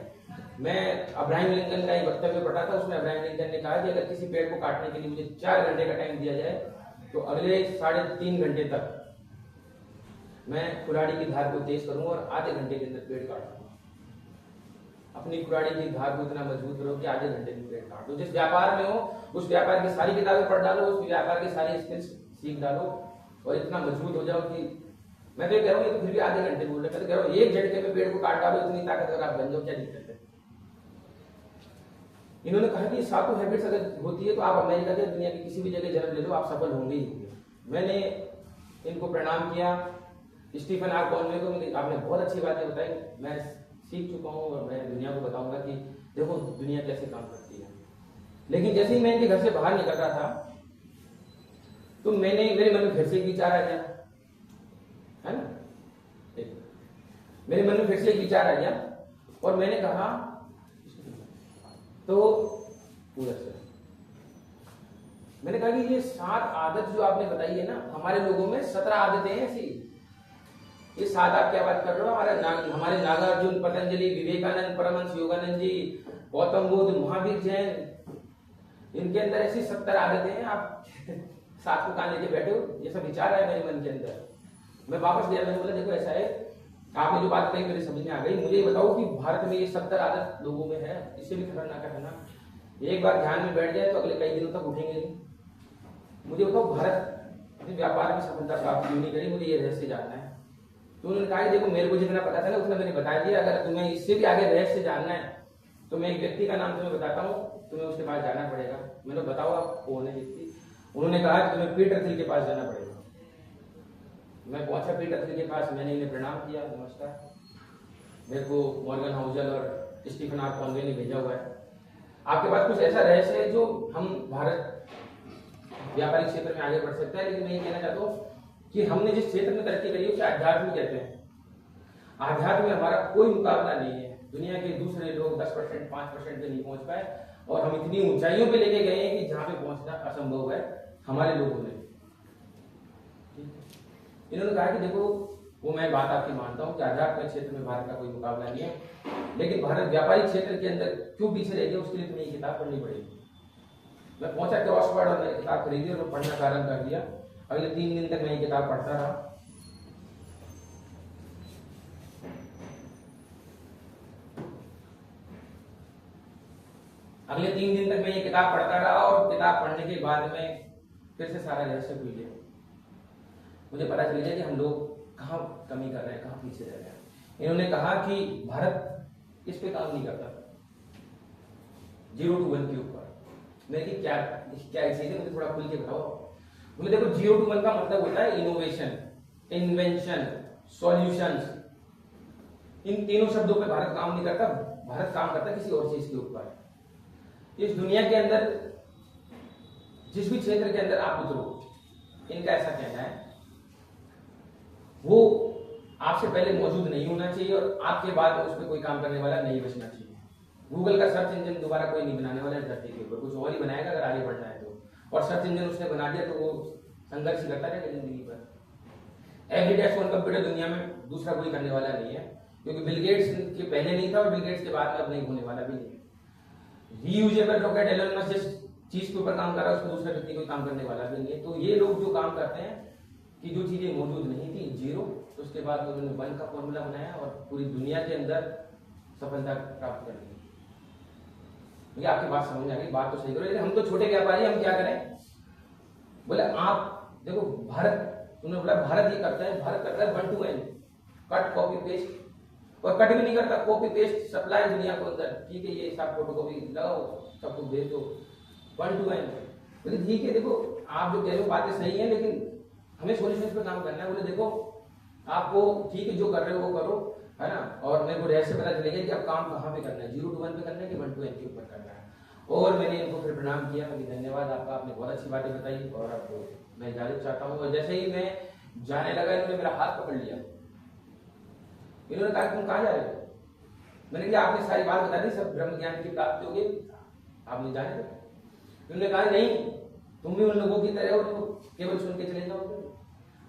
मैं अब्राहम लिंकन का एक वक्तव्य पढ़ा था, उसमें अब्राहम लिंकन ने कहा कि अगर किसी पेड़ को काटने के लिए मुझे 4 घंटे का टाइम दिया जाए तो अगले 3.5 घंटे तक मैं कुल्हाड़ी की धार को तेज करूंगा और आधे घंटे के अंदर पेड़ काटूंगा। अपनी कुल्हाड़ी की धार को इतना मजबूत करो कि आधे घंटे में पेड़ काट दो। जिस व्यापार में हो उस व्यापार की सारी किताबें पढ़ डालो, उस व्यापार की सारी स्किल्स सीख डालो और इतना मजबूत हो जाओ कि मैं तो कह रहा हूँ, ये तो फिर भी आधे घंटे बोल रहे, मैं तो कह रहा हूँ 1 झटके में पेड़ को काट डालो, इतनी ताकतवर आप बन जाओ, क्या दिक्कत है। इन्होंने कहा कि 7 हैबिट्स अगर होती है तो आप अमेरिका के दुनिया की किसी भी जगह जन्म ले लो, आप सफल होंगे ही होंगे। मैंने इनको प्रणाम किया। स्टीफन आर कॉनवे को आपने बहुत अच्छी बातें बताई, मैं सीख चुका हूँ और मैं दुनिया को बताऊंगा कि देखो दुनिया कैसे काम करती है। लेकिन जैसे ही मैं इनके घर से बाहर निकल रहा था तो मेरे मन में फिर से एक विचार आ गया, है ना, मेरे मन में फिर से एक विचार आ गया और मैंने कहा तो पूरा से मैंने कहा कि ये 7 आदत जो आपने बताई है ना, हमारे लोगों में 17 आदतें हैं ऐसी। ये 7 आप क्या बात कर रहे हो, हमारे नागार्जुन, पतंजलि, विवेकानंद, परमहंस योगानंद जी, गौतम बुद्ध, महावीर जैन, इनके अंदर ऐसी 70 आदतें हैं, आप 7 को कहां लेके बैठे हो। ये सब विचार है मेरे मन के अंदर। मैं वापस गया, मैंने बोला देखो ऐसा है, आपने जो बात कही मेरे समझ में आ गई, मुझे ये बताओ कि भारत में ये 70 आदत लोगों में है, इससे भी खतरनाक है ना, एक बार ध्यान में बैठ जाए तो अगले कई दिनों तक उठेंगे नहीं। मुझे बताओ भारत ने व्यापार में सफलता प्राप्त क्यों नहीं करी, मुझे ये रहस्य जानना है। तो उन्होंने कहा देखो मेरे को जितना पता था ना उतना मैंने बता दिया, अगर तुम्हें इससे भी आगे रहस्य जानना है तो मैं एक व्यक्ति का नाम तुम्हें बताता हूँ, तुम्हें उसके पास जाना पड़ेगा। मैंने बताओ आप कौन है व्यक्ति। उन्होंने कहा कि तुम्हें पीटर थिल के पास जाना पड़ेगा। मैं पहुंचा पीटर थिल के पास, मैंने इन्हें प्रणाम किया, नमस्कार, मेरे को मॉर्गन हाउसल और स्टीफन आर कॉनवे ने भेजा हुआ है, आपके पास कुछ ऐसा रहस्य है जो हम भारत व्यापारिक क्षेत्र में आगे बढ़ सकता है। लेकिन मैं ये कहना चाहता हूँ कि हमने जिस क्षेत्र में तरक्की करी है उसे अध्यात्म कहते हैं। अध्यात्म में हमारा कोई मुकाबला नहीं है, दुनिया के दूसरे लोग 10%, 5% पे नहीं पहुंच पाए और हम इतनी ऊंचाइयों पे लेके गए हैं कि जहां पे पहुंचना असंभव है हमारे लोगों ने। इन्होंने कहा कि देखो वो मैं बात आपकी मानता हूं कि आध्यात्मिक क्षेत्र में भारत का कोई मुकाबला नहीं है, लेकिन भारत व्यापारिक क्षेत्र के अंदर क्यों पीछे रह गया उसके लिए तुम्हें ये किताब पढ़नी पड़ेगी। मैं पहुंचा क्रॉसवर्ड और मैंने किताब खरीदी और पढ़ना प्रारंभ कर दिया। अगले 3 दिन तक मैं ये किताब पढ़ता रहा। अगले 3 दिन तक मैं ये किताब पढ़ता रहा और किताब पढ़ने के बाद में फिर से सारा रहस्य भूल गया। मुझे पता चल गया कि हम लोग कहाँ कमी कर रहे हैं, कहाँ पीछे रह रहे हैं। इन्होंने कहा कि भारत इस पे काम नहीं करता 0 to 1 के ऊपर। मैं कि क्या चीज है, मुझे थोड़ा खुल के बताओ। बोले देखो 0 to 1 का मतलब होता है इनोवेशन, इन्वेंशन, सॉल्यूशंस। इन तीनों शब्दों पे भारत काम नहीं करता, भारत काम करता किसी और चीज के ऊपर। इस दुनिया के अंदर जिस भी क्षेत्र के अंदर आप उतरो, इनका ऐसा कहना है, वो आपसे पहले मौजूद नहीं होना चाहिए और आपके बाद उस पर कोई काम करने वाला नहीं बचना चाहिए। गूगल का सर्च इंजन दोबारा कोई नहीं बनाने वाला है धरती के ऊपर, कुछ और ही बनाएगा अगर आगे बढ़ना है तो। और सर्च इंजन उसने बना दिया तो वो संघर्ष ही करता रहेगा जिंदगी पर। एवरी डैश ऑन कंप्यूटर दुनिया में दूसरा कोई करने वाला नहीं है, क्योंकि बिल गेट्स के पहले नहीं था और बिल गेट्स के बाद में अब नहीं होने वाला भी नहीं है। रीयूजेबल रॉकेट एलन मस्क जिस चीज के ऊपर काम कर रहा है उसको दूसरा व्यक्ति कोई काम करने वाला भी नहीं है। तो ये लोग जो काम करते हैं कि जो चीजें मौजूद नहीं थी, जीरो, तो उसके बाद उन्होंने 1 का फॉर्मूला बनाया और पूरी दुनिया के अंदर सफलता प्राप्त कर ली। मुझे आपकी बात समझ में आ गई, बात तो सही करो, लेकिन हम तो छोटे व्यापारी, हम क्या करें? बोले आप देखो, भारत, उन्होंने बोला भारत ये करता है, भारत करता है 1 to N, cut copy paste, और कट भी नहीं करता, कॉपी पेस्ट सप्लाई दुनिया को अंदर, ठीक है, ये सब फोटो कॉपी लगाओ, सबको भेज दो, 1 to N। बोले ठीक है, देखो आप जो कह रहे हो बातें सही है, लेकिन हमें सॉल्यूशन पे काम करना है। बोले देखो आपको ठीक है जो कर रहे हो वो करो, है ना, और मेरे को रहस्य पता चलेगा कि अब काम कहाँ पे करना है, 0 to 1 पे करना है कि 1 to N के ऊपर करना है। और मैंने इनको फिर प्रणाम किया कि धन्यवाद आपका, आपने बहुत अच्छी बातें बताई और अब मैं इजाजत चाहता हूँ। और जैसे ही मैं जाने लगा इन्होंने मेरा हाथ पकड़ लिया, इन्होंने कहा तुम कहाँ जा रहे हो? मैंने कहा आपने सारी बात बता दी, सब ब्रह्म ज्ञान की प्राप्ति होगी, आप नहीं जाने दो। इन्होंने कहा नहीं, तुम भी उन लोगों की तरह हो जो केवल सुन के चले जाओगे।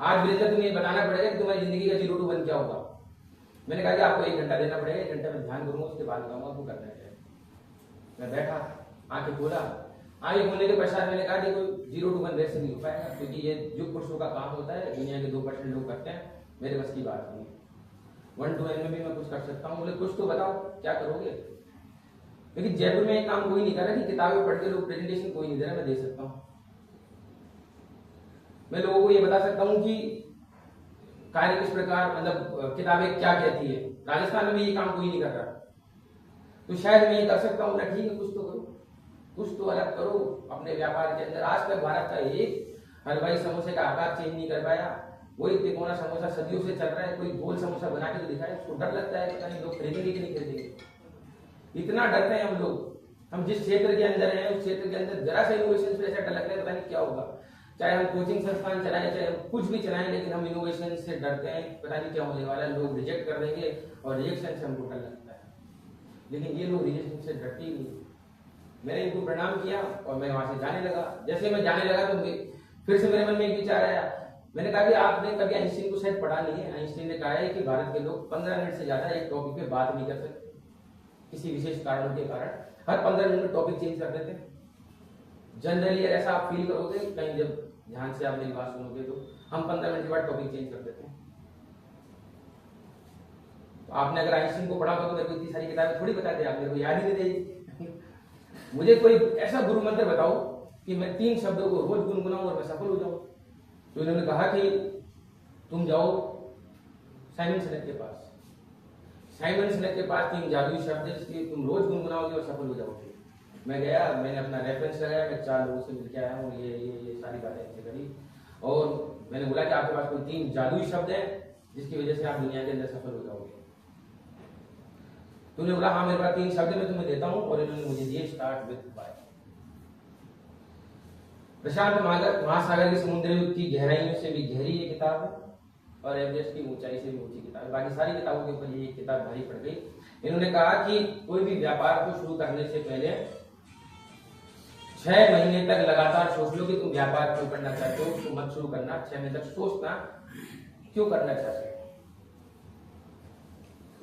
आज वीरेंद्र तुम्हें बताना पड़ेगा कि तुम्हारी जिंदगी का 0 to 1 क्या होगा। मैंने कहा कि आपको 1 घंटा देना पड़ेगा, 1 घंटा में ध्यान करूंगा, उसके बाद बताऊंगा आपको करना है। मैं बैठा, आंखें खोला, आंखें खोलने के पश्चात मैंने कहा कि कोई 0 to 1 वैसे नहीं हो पाएगा, क्योंकि ये युग पुरुषों का काम होता है, दुनिया के 2% लोग करते हैं, मेरे बस की बात नहीं। 1 to N में भी मैं कुछ कर सकता हूँ। बोले कुछ तो बताओ क्या करोगे? लेकिन जयपुर में एक काम कोई नहीं कर रहा कि किताबें पढ़ के लोग प्रेजेंटेशन कोई नहीं दे रहा, मैं दे सकता हूँ। मैं लोगों को ये बता सकता हूँ कि कार्य किस प्रकार, मतलब किताबें क्या कहती है। राजस्थान में ये काम कोई नहीं कर रहा, तो शायद मैं ये कर सकता हूँ ना। ठीक है, कुछ तो करो, कुछ तो अलग करो अपने व्यापार के अंदर। आज तक भारत का एक हलवाई समोसे का आकार चेंज नहीं कर पाया, वही तिकोना समोसा सदियों से चल रहा है। कोई गोल समोसा बना के तो दिखाए, उसको डर लगता है, पता नहीं लोग खरीदेंगे कि नहीं खरीदेंगे। इतना डरते हैं हम लोग। हम जिस क्षेत्र के अंदर हैं उस क्षेत्र के अंदर जरा सा इनोवेशन से ऐसा डर लगता है, पता नहीं क्या होगा। चाहे हम कोचिंग संस्थान चलाएं, चाहे हम कुछ भी चलाएं, लेकिन हम इनोवेशन से डरते हैं, पता नहीं क्या होने वाला है, लोग रिजेक्ट कर देंगे और रिजेक्शन से हमको डर लगता है। लेकिन ये लोग रिजेक्शन से डरते ही नहीं। मैंने इनको प्रणाम किया और मैं वहां से जाने लगा। जैसे मैं जाने लगा तो फिर से मेरे मन में एक विचार आया। मैंने कहा कि आपने कभी आइंस्टीन को शायद पढ़ा नहीं है। आइंस्टीन ने कहा है कि भारत के लोग 15 मिनट से ज्यादा एक टॉपिक पे बात नहीं कर सकते, किसी विशेष कारणों के कारण। हर 15 मिनट में टॉपिक चेंज कर देते हैं। जनरली ऐसा आप फील करोगे कहीं, जब ध्यान से आप मेरी बात सुनोगे तो हम 15 मिनट के बाद टॉपिक चेंज कर देते हैं। तो आपने अगर आइंस्टीन को पढ़ा हो तो मेरे को इतनी सारी किताबें थोड़ी बता दे, आप मेरे को याद ही नहीं देगी। मुझे कोई ऐसा गुरु मंत्र बताओ कि मैं 3 शब्दों को रोज गुनगुनाऊं और मैं सफल हो जाऊं। तो इन्होंने कहा कि तुम जाओ साइमन सिनेक के पास। साइमन सिनेक के पास 3 जादुई शब्द है जिसकी तुम रोज गुनगुनाओगे और सफल हो जाओगे। मैं गया, मैंने अपना रेफरेंस लगाया, मैं 4 लोगों से मिलकर आया हूँ, ये सारी बातें ऐसे करी और मैंने बोला कि आपके पास कोई 3 जादुई शब्द है जिसकी वजह से आप दुनिया के अंदर सफल हो जाओगे। तूने बोला हाँ मेरे पास 3 शब्द मैं तुम्हें देता हूँ और इन्होंने मुझे दिए, स्टार्ट विद बाय। प्रशांत महासागर के समुद्र की गहराइयों से भी गहरी ये किताब है और एवरेस्ट की ऊंचाई से भी ऊंची किताब है। बाकी सारी किताबों के ऊपर ये किताब भारी पड़ गई। इन्होंने कहा कि कोई भी व्यापार को शुरू करने से पहले 6 महीने तक लगातार सोच लो कि तुम व्यापार क्यों करना चाहते हो। तो मत शुरू करना, 6 महीने तक सोचना क्यों करना चाहते हो।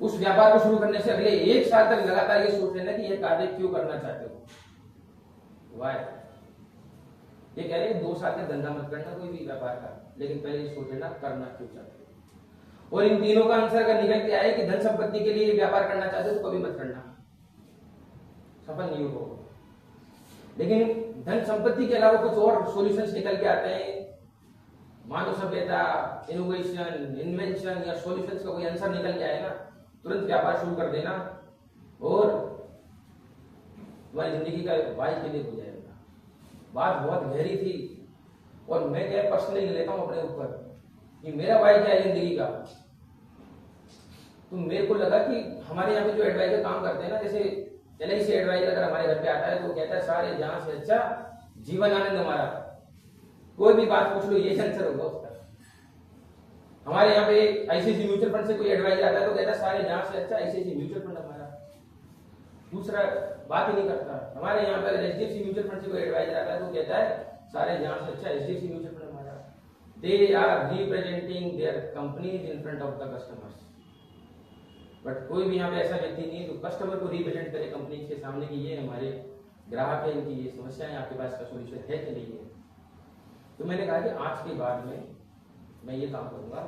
उस व्यापार को शुरू करने से अगले 1 साल तक लगातार ये सोच लेना कि यह कार्य क्यों करना चाहते हो। वाई ये कह रहे हैं 2 साल तक धंधा मत करना कोई भी व्यापार का, लेकिन पहले ये सोच लेना करना क्यों चाहते हो। और इन तीनों का आंसर अगर निकल के आए कि धन संपत्ति के लिए व्यापार करना चाहते हो तो कभी मत करना, सफल नहीं हो। लेकिन धन संपत्ति के अलावा कुछ और सॉल्यूशंस निकल के आते हैं, मानव सभ्यता, इनोवेशन, इन्वेंशन या सॉल्यूशंस का कोई आंसर निकल के आएगा, तुरंत व्यापार शुरू कर देना और तुम्हारी जिंदगी का वाई क्लियर हो जाएगा। बात बहुत गहरी थी और मैं क्या पर्सनली लेता हूं अपने ऊपर कि मेरा वाई क्या है जिंदगी का। तो मेरे को लगा कि हमारे यहाँ पे जो एडवाइजर काम करते हैं ना, जैसे LIC एडवाइजर अगर हमारे घर पे आता है तो कहता है सर ये जहां से अच्छा जीवन आनंद हमारा, कोई भी बात पूछ लो ये आंसर होगा उसका। हमारे यहाँ पे आईसीआईसी म्यूचुअल फंड से कोई एडवाइजर आता है तो कहता है सारे जहां से अच्छा आईसीआईसी म्यूचुअल फंड हमारा, दूसरा बात ही नहीं करता। हमारे यहाँ पर एचडीएफसी म्यूचुअल फंड से कोई एडवाइजर आता है तो कहता है सारे जहां से अच्छा एचडीएफसी म्यूचुअल फंड हमारा। They are representing their companies in front of the customers, but कोई भी यहाँ पे ऐसा व्यक्ति नहीं है जो कस्टमर को रिप्रेजेंट करे कंपनी के सामने की ये हमारे ग्राहक है, इनकी ये समस्या है, आपके पास इसका सोल्यूशन है कि नहीं है। तो मैंने कहा कि आज के बाद में मैं ये काम करूंगा,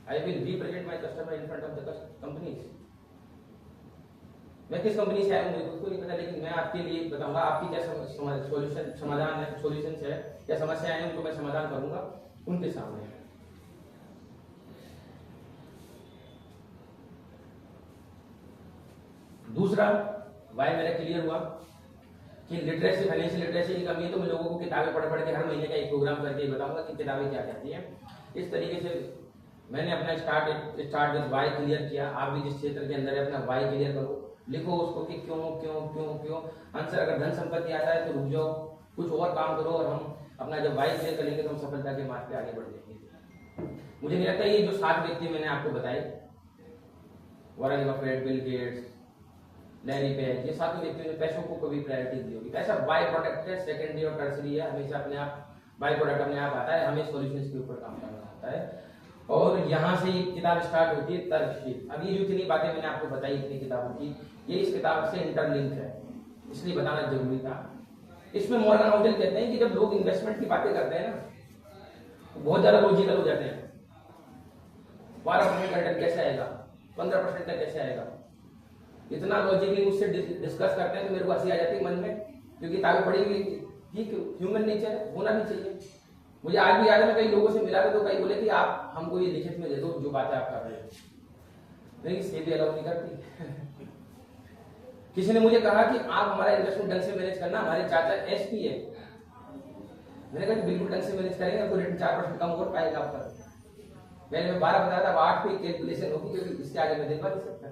I will represent my customer in front of the companies. मैं किस कंपनी से आया हूँ मुझे खुद को नहीं पता, लेकिन मैं आपके लिए बताऊंगा आपकी क्या सोल्यूशन समाधान है, सॉल्यूशंस है या समस्याएं हैं, उनको मैं समाधान करूंगा उनके सामने। दूसरा वाई मेरा क्लियर हुआ कि लिटरेसी, फाइनेंशियल लिटरेसी की कमी है, तो मैं लोगों को किताबें पढ़ के हर महीने का एक प्रोग्राम करके बताऊंगा कि किताबें क्या कहती हैं। इस तरीके से मैंने अपना स्टार्ट विद वाई क्लियर किया। आप भी जिस क्षेत्र के अंदर है अपना वाई क्लियर करो, लिखो उसको कि क्यों क्यों क्यों क्यों। आंसर अगर धन संपत्ति आता है तो रुक जाओ, कुछ और काम करो, और हम अपना जब वाई क्लियर करेंगे तो हम सफलता के मार्ग पे आगे बढ़ जाएंगे। मुझे नहीं लगता ये जो 7 व्यक्ति मैंने आपको बताए, Warren Buffett, Bill Gates, Larry page, ये 7 व्यक्तियों ने पैसों को कभी प्रायोरिटी दी होगी। पैसा बाय प्रोडक्ट है, सेकेंडरी और टर्सरी है, हमेशा अपने आप बाय प्रोडक्ट अपने आप आता है, हमें सॉल्यूशंस के ऊपर काम करना होता है। और यहाँ से किताब स्टार्ट होती है तर्कशील। अब ये जो इतनी बातें मैंने आपको बताई इतनी किताबों की, ये इस किताब से इंटरलिंक है, इसलिए बताना जरूरी था। इसमें मॉर्गन हाउसेल कहते हैं कि जब लोग इन्वेस्टमेंट की बातें करते हैं ना तो बहुत ज्यादा लॉजिकल हो जाते हैं। 12% का रिटर्न कैसे आएगा, 15% का कैसे आएगा, इतना लॉजिकली मुझसे डिस्कस करते हैं तो मेरे को हंसी आ जाती है मन में, क्योंकि किताबें पढ़ी हुई ठीक ह्यूमन नेचर है, होना भी चाहिए। मुझे आज भी याद है मैं कई लोगों से मिला था तो कई बोले कि आप हमको ये लिखित में दे दो जो बातें आप कर रहे हो, नहीं सेबी अलाउ नहीं करती। किसी ने मुझे कहा कि आप हमारा इन्वेस्टमेंट ढंग से मैनेज करना, हमारे चाचा एसपी है। मैंने कहा बिल्कुल ढंग से मैनेज करेंगे तो रिटर्न 4% कम और पाएगा आपका। पहले मैं 12 बताया था, अब 8 पे कैलकुलेशन होगी क्योंकि इसके आगे मैं देखा नहीं सकता।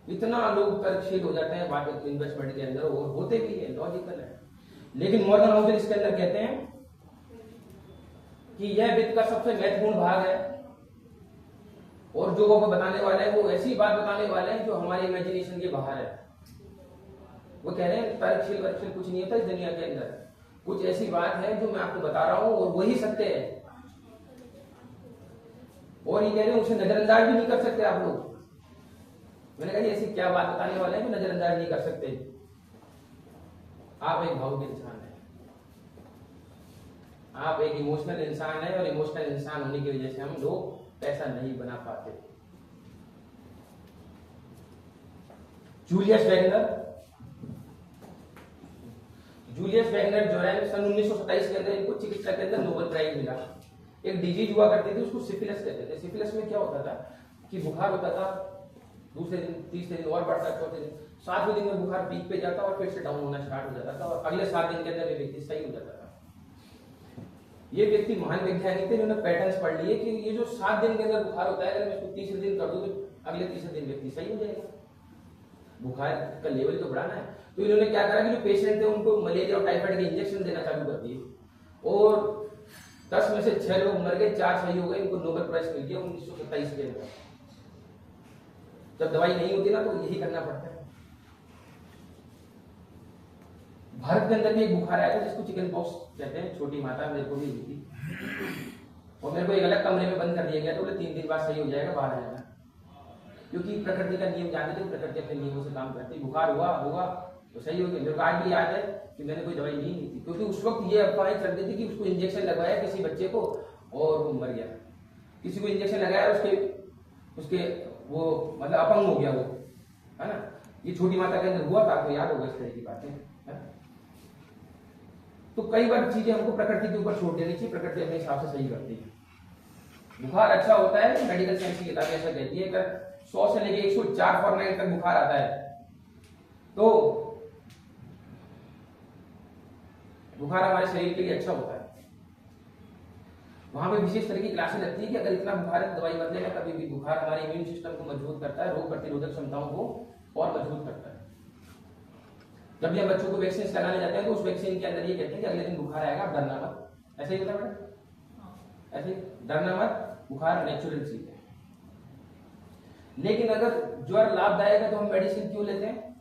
इतना लोग तर्कशील हो जाते हैं बात इन्वेस्टमेंट के अंदर, और होते भी है, लॉजिकल है। लेकिन मॉर्गन हाउसेल इसके अंदर कहते हैं कि यह वित्त का सबसे महत्वपूर्ण भाग है, और जो वो बताने वाले हैं वो ऐसी बात बताने वाले हैं जो हमारे इमेजिनेशन के बाहर है। वो कह रहे हैं तर्कशील वर्कशील कुछ नहीं होता इस दुनिया के अंदर, कुछ ऐसी बात है जो मैं आपको बता रहा हूं और वही सत्य है। और ये कह रहे हैं उसे नजरअंदाज भी नहीं कर सकते आप लोग। मैंने कहा ऐसी क्या बात बताने वाले हैं जो नजरअंदाज नहीं कर सकते। आप एक भावुक इंसान है, आप एक इमोशनल इंसान है, और इमोशनल इंसान होने की वजह से हम लोग पैसा नहीं बना पाते। जूलियस वैगनर जो है सन 1927 के अंदर इनको चिकित्सा के अंदर नोबेल प्राइज मिला। एक डिजीज हुआ करती थी, उसको सिफिलिस कहते थे। सिफिलिस में क्या होता था कि बुखार होता था, दूसरे दिन तीसरे दिन और बढ़ता, चौथे दिन 7वें दिन में बुखार पीक पे जाता और फिर से डाउन होना स्टार्ट हो जाता था, और अगले 7 दिन के अंदर ये व्यक्ति सही हो जाता था। ये व्यक्ति महान वैज्ञानिक थे जिन्होंने पैटर्न्स पढ़ लिए कि ये जो 7 दिन के अंदर बुखार होता है, अगर मैं इसको तीसरे दिन कर दूं तो अगले तीसरे दिन व्यक्ति सही हो जाएगा। बुखार का लेवल तो बढ़ाना है, तो इन्होंने क्या करा कि जो पेशेंट थे उनको मलेरिया और टाइफाइड के इंजेक्शन देना चालू कर दिए, और 10 में से 6 लोग मर गए, 4 सही हो गए। इनको नोबेल प्राइज मिल गया 1927 के अंदर। जब दवाई नहीं होती ना तो यही करना पड़ता है। भारत के अंदर भी एक बुखार आया था जिसको चिकन पॉक्स कहते हैं, छोटी माता मेरे को भी हुई थी, और मेरे को एक अलग कमरे में बंद कर दिया गया, तो बोले 3 दिन बाद सही हो जाएगा, बाहर आ जाना। क्योंकि प्रकृति का नियम जानते थे, प्रकृति अपने नियमों से काम करती। बुखार होगा तो सही हो गया। मेरे को आज भी याद है कि मैंने कोई दवाई ली नहीं थी, क्योंकि उस वक्त ये अफवाहें चलती थी कि उसको इंजेक्शन लगवाया किसी बच्चे को और वो मर गया, किसी को इंजेक्शन लगाया उसके वो मतलब अपंग हो गया वो, है ना। ये छोटी माता के अंदर हुआ था, आपको याद होगा इस तरह की बातें। तो कई बार चीजें हमको प्रकृति के ऊपर छोड़ देनी चाहिए, प्रकृति अपने हिसाब से सही करती है। बुखार अच्छा होता है, मेडिकल साइंस की किताबें ऐसा कहती है, अगर 100 से लेके 104 फॉरनाइट तक बुखार आता है तो बुखार हमारे शरीर के लिए अच्छा होता है। वहां पे विशेष तरह की क्लासें लगती है कि अगर इतना बुखार है तो दवाई बदलेगा कभी भी। बुखार हमारे इम्यून सिस्टम को मजबूत करता है, रोग प्रतिरोधक क्षमताओं को और मजबूत करता है। जब भी हम बच्चों को वैक्सीन लगाने जाते हैं तो उस वैक्सीन के अंदर ये कहते हैं कि अगले दिन बुखार आएगा, आप डरना मत। ऐसे ही होता है बेटा, ऐसे डरना मत, बुखार नेचुरल चीज है। लेकिन अगर ज्वर लाभदायक है तो हम मेडिसिन क्यों लेते हैं?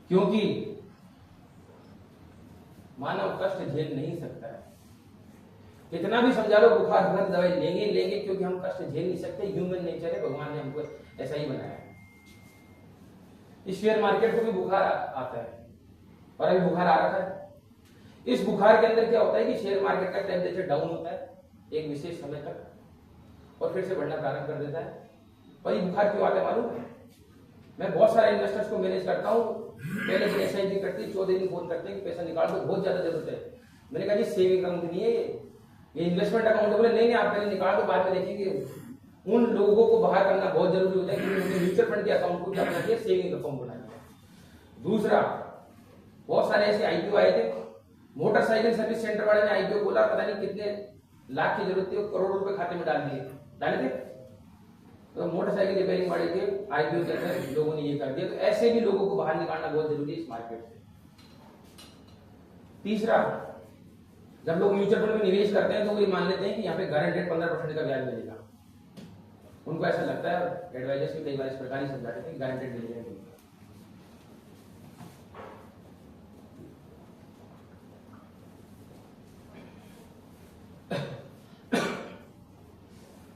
क्योंकि मानव कष्ट झेल नहीं सकता है। कितना भी समझा लो बुखार भर दवाई लेंगे, क्योंकि हम कष्ट झेल नहीं सकते। ह्यूमन नेचर है, भगवान ने हमको ऐसा ही बनाया है। इस शेयर मार्केट को भी बुखार आता है और अभी बुखार आ रहा है। इस बुखार के अंदर क्या होता है कि शेयर मार्केट का टेम्परेचर डाउन होता है एक विशेष समय तक और फिर से बढ़ना प्रारंभ कर देता है। और ये बुखार क्यों आता है मालूम है? मैं बहुत सारे इन्वेस्टर्स को मैनेज करता हूँ, पहले दिन SIP करती है, 14 दिन फोन करते हैं कि पैसा निकाल दो, बहुत ज्यादा जरूरत है। मैंने कहा जी सेविंग अकाउंट नहीं है ये इन्वेस्टमेंट अकाउंट है। बोले नहीं आप पहले निकाल दो, बाद में देखेंगे। उन लोगों को बाहर करना बहुत जरूरी होता है कि उन्होंने म्यूचुअल फंड के अकाउंट को क्या बना दिया, सेविंग अकाउंट बना दिया। दूसरा, बहुत सारे ऐसे IPO आए थे, मोटरसाइकिल सर्विस सेंटर वाले ने IPO बोला, पता नहीं कितने लाख की जरूरत थी, करोड़ों रुपए खाते में डाले थे। तो मोटरसाइकिल रिपेयरिंग वाले के IPO के अंदर लोगों ने ये कर दिया। तो ऐसे भी लोगों को बाहर निकालना बहुत जरूरी है इस मार्केट से। तीसरा, जब लोग म्यूचुअल फंड में निवेश करते हैं तो वो ये मान लेते हैं कि यहाँ पे गारंटेड 15% का ब्याज मिलेगा। उनको ऐसा लगता है, एडवाइजर्स भी कई बार इस प्रकार ही समझाते थे गारंटेड मिलेगा।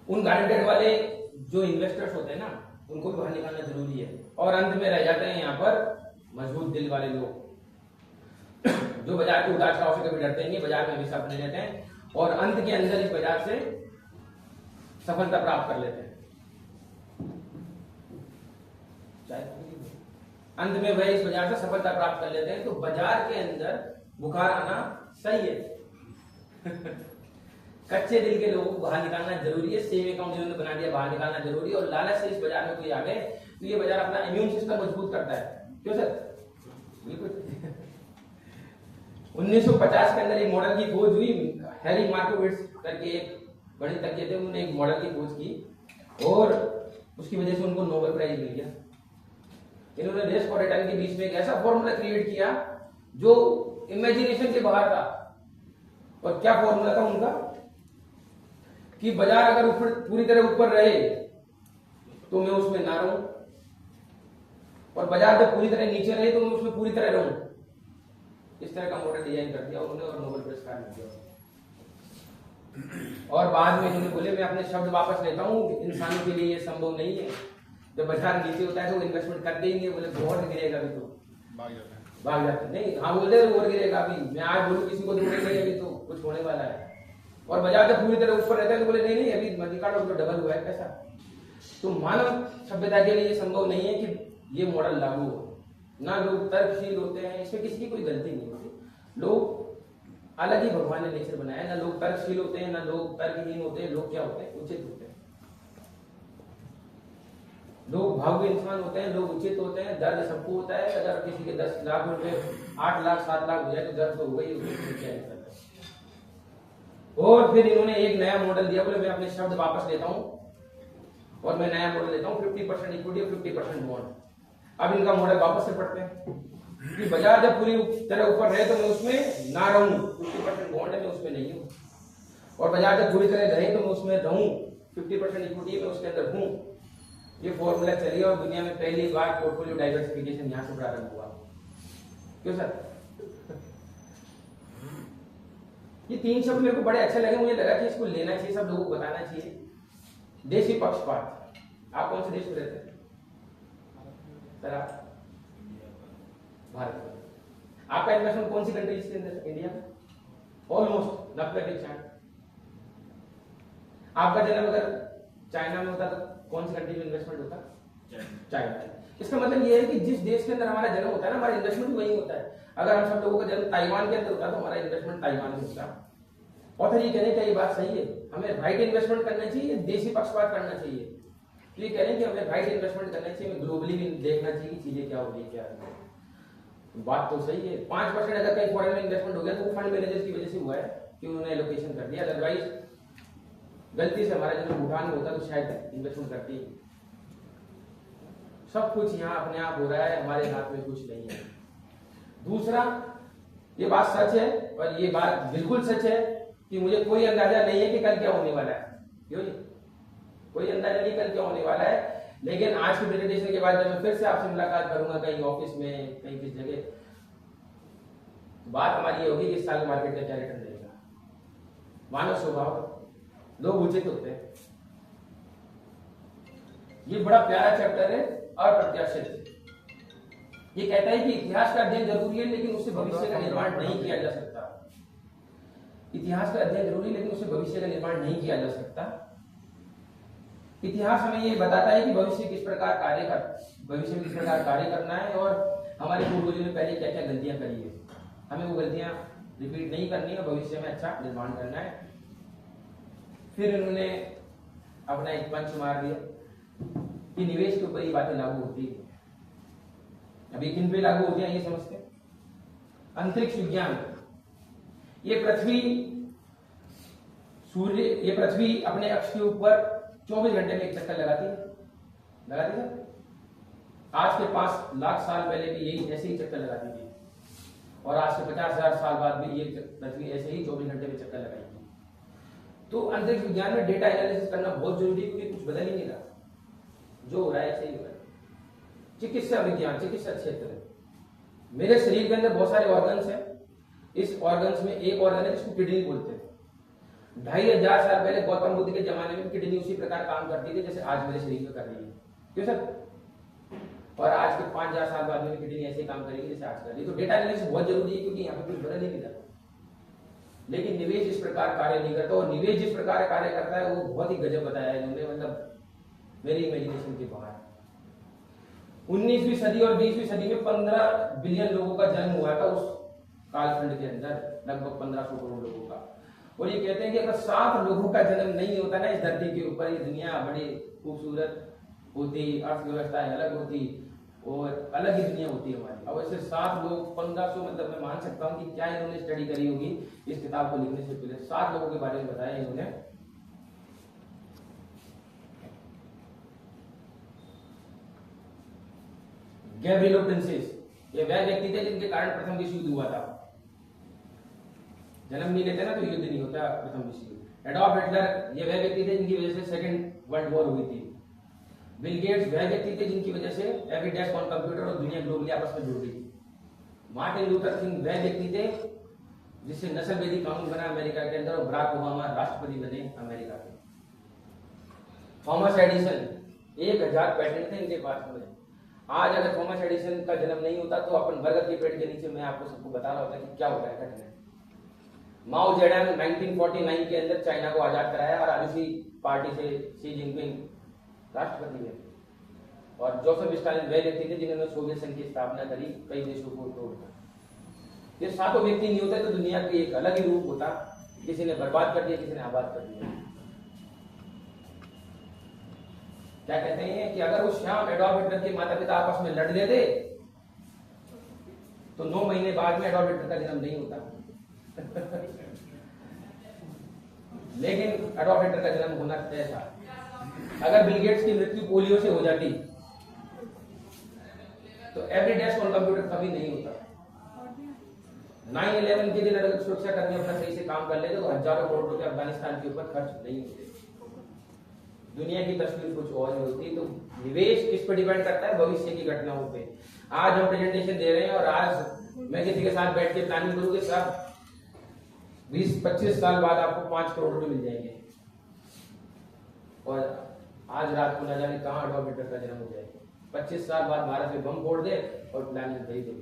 उन गारंटेड वाले जो इन्वेस्टर्स होते हैं ना, उनको भी बाहर निकालना जरूरी है। और अंत में रह जाते हैं यहाँ पर मजबूत दिल वाले लोग, जो बाजार के उतार चढ़ाव से कभी डरते नहीं, बाजार में हमेशा अपने रहते हैं और अंत के अंदर इस बाजार से सफलता प्राप्त कर लेते हैं। अंत में वह इस बाजार से सफलता प्राप्त कर लेते हैं। तो बाजार के अंदर बुखार आना सही है। कच्चे दिल के लोगों को बाहर निकालना जरूरी है। सेविंग अकाउंट जिन्होंने बना दिया बाहर निकालना जरूरी है। और लालच से इस बाजार में कोई आ गए तो ये बाजार अपना इम्यून सिस्टम मजबूत करता है। क्यों सर? बिल्कुल। 1950 के अंदर एक मॉडल की खोज हुई, हैरी मार्कोविट्ज करके एक बड़े तज्ञ थे, उन्होंने एक मॉडल की खोज की और उसकी वजह से उनको नोबेल प्राइज मिल गया। इन्होंने रेस फॉर टाइम के बीच में एक ऐसा फॉर्मूला क्रिएट किया जो इमेजिनेशन के बाहर था। और क्या फॉर्मूला था उनका कि बाजार अगर ऊपर पूरी तरह ऊपर रहे तो मैं उसमें ना रहूं, और बाजार जब पूरी तरह नीचे रहे तो मैं उसमें पूरी तरह रहूं। इस तरह का मॉडल डिजाइन कर दिया उन्होंने और नोबेल पुरस्कार मिल गया। और बाद में इन्होंने बोले मैं अपने शब्द वापस लेता हूं, इंसानों के लिए ये संभव नहीं है। जब बाजार नीचे होता है तो इन्वेस्टमेंट कर देंगे, बोले बहुत गिरेगा अभी तो भाग जाते नहीं। हाँ बोलते और गिरेगा अभी, मैं आज बोलूं किसी को दूर नहीं, अभी तो कुछ होने वाला है। और बाजार जब पूरी तरह ऊपर रहता है तो बोले नहीं अभी निकालो तो डबल हुआ है पैसा। तो मानव सभ्यता के लिए ये संभव नहीं है कि ये मॉडल लागू हो। ना लोग तर्कशील होते हैं, इसमें किसी की कोई गलती नहीं होती। लोग अलग ही भगवान ने नेचर बनाया, ना लोग तर्कशील होते हैं, ना लोग तर्कहीन होते हैं। लोग क्या होते हैं? उचित होते हैं। लोग भावुक इंसान होते हैं, लोग उचित होते हैं। दर्द सबको होता है। अगर किसी के 10 लाख रुपए 8 लाख 7 लाख हो जाए तो दर्द तो होगा ही, उसमें क्या नहीं करता। और फिर इन्होंने एक नया मॉडल दिया, बोले मैं अपने शब्द वापस लेता हूं और मैं नया मॉडल लेता हूं 50% इक्विटी और 50% बॉन्ड। अब इनका मॉडल वापस से पढ़ते हैं कि बाजार जब पूरी तरह ऊपर रहे तो मैं उसमें ना रहूं, 50% बॉन्ड है मैं उसमें नहीं हूं। और बाजार जब पूरी तरह रहे तो मैं उसमें रहूं, 50% इक्विटी है मैं उसके अंदर हूं। ये फॉर्मूला चलिए और दुनिया में पहली बार पोर्टफोलियो डाइवर्सिफिकेशन यहां से प्रारंभ हुआ। क्यों सर? ये 3 शब्द मेरे को बड़े अच्छे लगे। मुझे लगा कि इसको लेना चाहिए, सब लोगों को बताना चाहिए। देशी पक्षपात। आप कौन से देश में रहते हैं सर? आप भारत में। आपका इन्वेस्टमेंट कौन सी कंट्रीज के अंदर? इंडिया में ऑलमोस्ट 90%। आपका जन्म अगर चाइना में होता तो कौन सी कंट्री में इन्वेस्टमेंट होता? चाइना। इसका मतलब ये है कि जिस देश के अंदर हमारा जन्म होता है ना, हमारा इन्वेस्टमेंट भी वही होता है। अगर हम सब लोगों का जन्म ताइवान के अंदर होता तो हमारा इन्वेस्टमेंट ताइवान में होता। और ये कहने का ये बात सही है, हमें राइट इन्वेस्टमेंट करना चाहिए, देशी पक्षपात करना चाहिए। तो ये कह रहे हैं कि हमें राइट इन्वेस्टमेंट करना चाहिए, हमें ग्लोबली भी देखना चाहिए कि चीजें क्या हो रही है क्या है। बात तो सही है। 5% अगर कहीं फॉरेन में इन्वेस्टमेंट हो गया तो वो फंड मैनेजर की वजह से हुआ है कि उन्होंने एलोकेशन कर दिया। अदरवाइज गलती से हमारा जन्म भूटान में होता तो शायद इन्वेस्टमेंट करती। सब कुछ यहाँ अपने आप हो रहा है, हमारे हाथ में कुछ नहीं है। दूसरा, ये बात सच है और ये बात बिल्कुल सच है कि मुझे कोई अंदाजा नहीं है कि कल क्या होने वाला है। क्यों जी? कोई अंदाजा नहीं कल क्या होने वाला है। लेकिन आज की प्रेजेंटेशन के बाद जब मैं फिर से आपसे मुलाकात करूंगा कहीं ऑफिस में, कहीं किस जगह, बात हमारी ये होगी कि इस साल मार्केट का क्या रिटर्न रहेगा। मानव स्वभाव, लोग उचित होते हैं। ये बड़ा प्यारा चैप्टर है, अप्रत्याशित। ये कहता है कि इतिहास का अध्ययन जरूरी है, लेकिन उससे भविष्य का निर्माण नहीं किया जा सकता। इतिहास का अध्ययन जरूरी है, लेकिन उससे भविष्य का निर्माण नहीं किया जा सकता। इतिहास हमें ये बताता है कि भविष्य में किस प्रकार कार्य करना है और हमारे पूर्वजों ने पहले क्या क्या गलतियां करी है। हमें वो गलतियां रिपीट नहीं करनी है, भविष्य में अच्छा निर्माण करना है। फिर इन्होंने अपना एक पंच मार दिया कि निवेश के ऊपर ये बातें लागू होती है। अभी किन पे लागू होती है ये समझते हैं। अंतरिक्ष विज्ञान, ये पृथ्वी अपने अक्ष के ऊपर 24 घंटे में एक चक्कर लगाती है। आज के 5 लाख साल पहले भी यही ऐसे ही चक्कर लगाती थी और आज से 50,000 साल बाद भी ये पृथ्वी ऐसे ही 24 घंटे में चक्कर लगाएगी। तो अंतरिक्ष विज्ञान में डेटा एनालिसिस करना बहुत जरूरी है, क्योंकि कुछ बदल ही नहीं रहा, जो हो रहा है सही हो रहा है। चिकित्सा विज्ञान, चिकित्सा क्षेत्र, मेरे शरीर के अंदर बहुत सारे ऑर्गन्स हैं। इस ऑर्गन्स में एक ऑर्गन है जिसको किडनी बोलते हैं। 2500 साल पहले गौतम बुद्ध के जमाने में किडनी उसी प्रकार काम करती थी जैसे आज मेरे शरीर में कर रही है। क्यों सर? और आज के 5000 साल बाद में किडनी ऐसे काम करेगी जैसे आज कर रही है। तो डेटा एनालिसिस बहुत जरूरी है, क्योंकि यहाँ पे कुछ बदल ही नहीं रहा। लेकिन निवेश इस प्रकार कार्य नहीं करता, और निवेश जिस प्रकार कार्य करता है वो बहुत ही गजब बताया है इन्होंने, मतलब मेरी इमेजिनेशन के बाहर। 19वीं सदी और 20वीं सदी में 15 बिलियन लोगों का जन्म हुआ था उस कालखंड के अंदर, लगभग 1500 करोड़ लोगों का। और ये कहते हैं कि अगर 7 लोगों का जन्म नहीं होता ना इस धरती के ऊपर, ये दुनिया बड़ी खूबसूरत होती, अर्थव्यवस्था अलग होती और अलग ही दुनिया होती हमारी। अब ऐसे 7 लोग 1500, मतलब मैं मान सकता हूँ कि क्या इन्होंने स्टडी करी होगी इस किताब को लिखने से पहले। 7 लोगों के बारे में बताया इन्होंने। गैब्रिएलो प्रिंसेस, ये वह व्यक्ति थे जिनके कारण प्रथम विश्व युद्ध हुआ था। जन्म नहीं लेते ना तो युद्ध नहीं होता प्रथम विश्व युद्ध। एडॉल्फ हिटलर, ये वह व्यक्ति थे जिनकी वजह से सेकंड वर्ल्ड वॉर हुई थी। बिल गेट्स वह व्यक्ति थे जिनकी वजह से एवरी डेस्क ऑन कंप्यूटर और दुनिया ग्लोबली आपस में जुड़ गई थी। मार्टिन लूथर किंग वह व्यक्ति थे जिससे नस्ल भेदी कानून बना अमेरिका के अंदर, और बराक ओबामा राष्ट्रपति बने अमेरिका के। थॉमस एडिसन, 1000 पेटेंट थे इनके पास में। आज अगर थॉमस एडिसन का जन्म नहीं होता तो अपन बरगद के पेड़ के नीचे मैं आपको सबको बता रहा होता कि क्या हो रहा है घटना। माओ जेडंग 1949 के अंदर चाइना को आजाद कराया और आज उसी पार्टी से शी जिनपिंग राष्ट्रपति हुए। और जोसेफ स्टालिन वह व्यक्ति थे जिन्होंने सोवियत संघ की स्थापना करी, कई देशों को तोड़कर। ये 7 व्यक्ति नहीं होते तो दुनिया का एक अलग ही रूप होता, किसी ने बर्बाद कर दिया, किसी ने आबाद कर दिया। क्या कहते हैं कि अगर उस श्याम एडॉल्फ हिटलर के माता पिता आपस में लड़ लेते तो 9 महीने बाद में एडॉल्फ हिटलर का जन्म नहीं होता। लेकिन एडॉल्फ हिटलर का जन्म होना तय था। अगर बिल गेट्स की मृत्यु पोलियो से हो जाती तो एवरी डेस्क ऑन कंप्यूटर कभी नहीं होता। 9/11 के दिन अगर सुरक्षा कर्मी अपना सही से काम कर लेते तो हजारों करोड़ रुपए अफगानिस्तान के ऊपर खर्च नहीं होते। दुनिया की तस्वीर कुछ और ही होती। तो निवेश किस पर डिपेंड करता है? भविष्य की घटनाओं पे। आज हम प्रेजेंटेशन दे रहे हैं और आज मैं किसी के साथ बैठ के प्लानिंग करूंगी, सब 20-25 साल बाद आपको 5 करोड़ रुपए मिल जाएंगे, और आज रात को न जाने कहां एडॉल्फ हिटलर का जन्म हो जाएगा। 25 साल बाद भारत में बम फोड़ दे और प्लानिंग दे दे।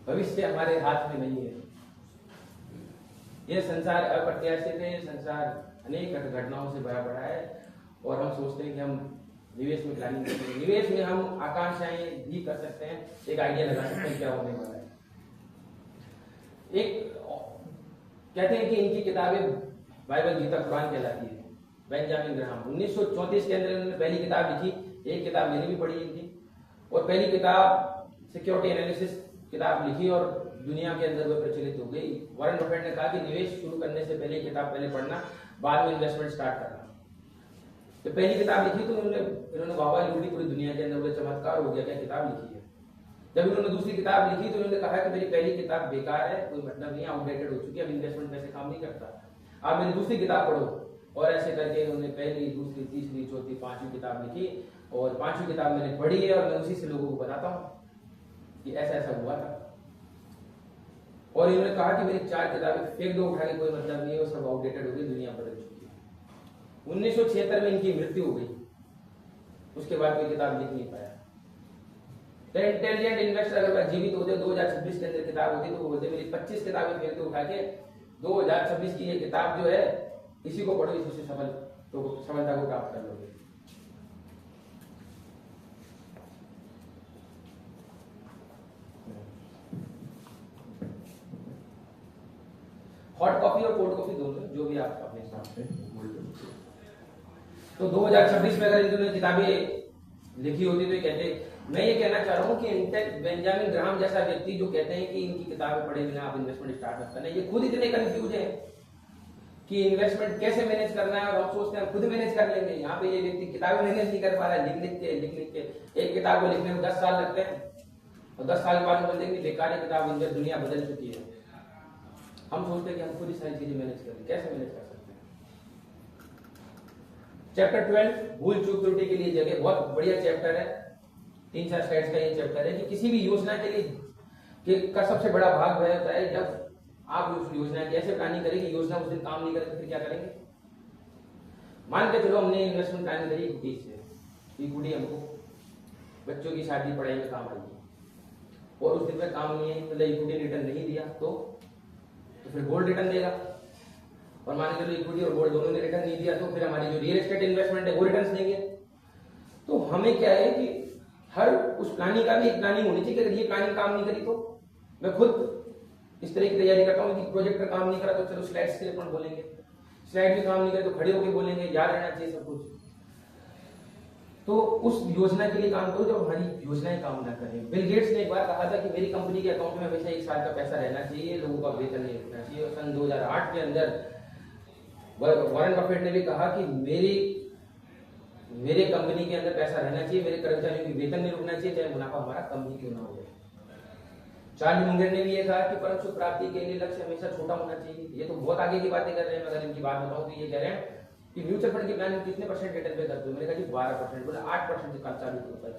भविष्य हमारे हाथ में नहीं है। यह संसार अप्रत्याशित है, संसार अनेक घटनाओं से भरा पड़ा है, और हम सोचते हैं कि हम निवेश में प्लानिंग करते हैं। निवेश में हम आकांक्षाएं भी कर सकते हैं, एक आइडिया लगा सकते हैं क्या होने वाला है। एक कहते हैं कि इनकी किताबें बाइबल, गीता, कुरान कहलाती है। बेंजामिन ग्राहम 1934 के अंदर इन्होंने पहली किताब लिखी। एक किताब मैंने भी पढ़ी इनकी, और पहली किताब सिक्योरिटी एनालिसिस किताब लिखी और दुनिया के अंदर वो प्रचलित हो गई। वॉरेन बफेट ने कहा कि निवेश शुरू करने से पहले किताब पहले पढ़ना, बाद में इन्वेस्टमेंट स्टार्ट करना। तो पहली किताब लिखी तो इन्होंने वाह लूटी पूरी दुनिया के अंदर, बोले चमत्कार हो गया, क्या किताब लिखी है। जब इन्होंने दूसरी किताब लिखी तो इन्होंने कहा कि मेरी पहली किताब बेकार है, कोई मतलब नहीं, आउटडेटेड हो चुकी है, अब इन्वेस्टमेंट में से काम नहीं करता, आप मेरी दूसरी किताब पढ़ो। और ऐसे करके इन्होंने पहली, दूसरी, तीसरी, चौथी, पांचवी किताब लिखी और पांचवी किताब मैंने पढ़ी है और मैं उसी से लोगों को बताता हूँ कि ऐसा ऐसा हुआ था। और इन्होंने कहा कि मेरी 4 किताबें फेंक दो, उठा के कोई मतलब नहीं है, वो सब आउटडेटेड हो गई, दुनिया बदल चुकी है। 1976 में इनकी मृत्यु हो गई, उसके बाद कोई किताब लिख नहीं पाया। इंटेलिजेंट इन्वेस्टर अगर जीवित होते 2026 के अंदर किताब होती तो वो बोलते मेरी 25 किताबें फेंक दो, उठा के 2026 की ये किताब जो है इसी को पढ़ो, इसी से सफलता को प्राप्त कर लोगे। हॉट कॉफी और कोल्ड कॉफी दोनों, जो भी आप अपने हिसाब से बोल लो। तो 2026 में अगर इन्होंने किताबें लिखी होती तो कहते, मैं ये कहना चाह रहा हूँ कि बेंजामिन ग्राहम जैसा व्यक्ति जो कहते हैं कि इनकी किताबें पढ़े बिना आप इन्वेस्टमेंट स्टार्ट मत करना, ये खुद इतने कंफ्यूज है कि इन्वेस्टमेंट कैसे मैनेज करना है, और हम सोचते हैं खुद मैनेज कर लेंगे। यहाँ पे ये व्यक्ति किताबें मैनेज नहीं कर पा रहा है, लिख लिख के एक किताब को लिखने में 10 साल लगते हैं और 10 साल के बाद बोलते हैं कि बेकार है किताब, इन दुनिया बदल चुकी है। हम सोचते हैं कि हम खुद ही सारी चीजें मैनेज करें, कैसे मैनेज कर सकते हैं। चैप्टर 12 भूल चूक त्रुटि के लिए जगह, बहुत बढ़िया चैप्टर है, 3-4 स्लाइड्स का ये चैप्टर है कि किसी भी योजना के लिए का सबसे बड़ा भाग वह होता है जब आप उस योजना की ऐसे प्लानिंग करें कि योजना उस दिन काम नहीं करे तो फिर क्या करेंगे। मान के चलो हमने इन्वेस्टमेंट प्लानिंग करी इक्विटी से, इक्विटी हमको बच्चों की शादी पढ़ाई में काम आएगी और उस दिन में काम नहीं है, मतलब इक्विटी रिटर्न नहीं दिया तो फिर गोल्ड रिटर्न देगा। और मान के चलो इक्विटी और गोल्ड दोनों ने रिटर्न नहीं दिया तो फिर हमारी जो रियल एस्टेट इन्वेस्टमेंट है वो रिटर्न देंगे। तो हमें क्या है कि हर उस प्लानिंग का भी एक प्लानिंग होनी चाहिए कि अगर ये प्लानिंग काम नहीं करी तो मैं खुद इस तरह की तैयारी करता हूँ कि प्रोजेक्टर काम नहीं करा तो चलो स्लाइड्स के लिए अपन बोलेंगे, स्लाइड भी काम नहीं करे तो खड़े होकर बोलेंगे, याद रहना चाहिए सब कुछ। तो उस योजना के लिए काम करो जब हमारी योजनाएं काम ना करें। बिल गेट्स ने एक बार कहा था कि मेरी कंपनी के अकाउंट में हमेशा 1 साल का पैसा रहना चाहिए, लोगों का वेतन नहीं रुकना चाहिए। और सन 2008 के अंदर वॉरेन बफेट ने भी कहा कि मेरे कंपनी के अंदर पैसा रहना चाहिए, मेरे कर्मचारियों की वेतन नहीं रुकना चाहिए, चाहे मुनाफा हमारा कम ही क्यों ना हो जाए। चार्ली मुंगर ने भी ये कहा कि परम सुख प्राप्ति के लिए लक्ष्य हमेशा छोटा होना चाहिए। ये तो बहुत आगे की बातें कर रहे हैं, अगर इनकी बात बताऊं तो ये कह रहे हैं कि म्यूचुअल फंड की प्लानिंग कितने % रिटर्न पे करते हो, मैंने कहा जी 12%, बोले 8% का 40 से,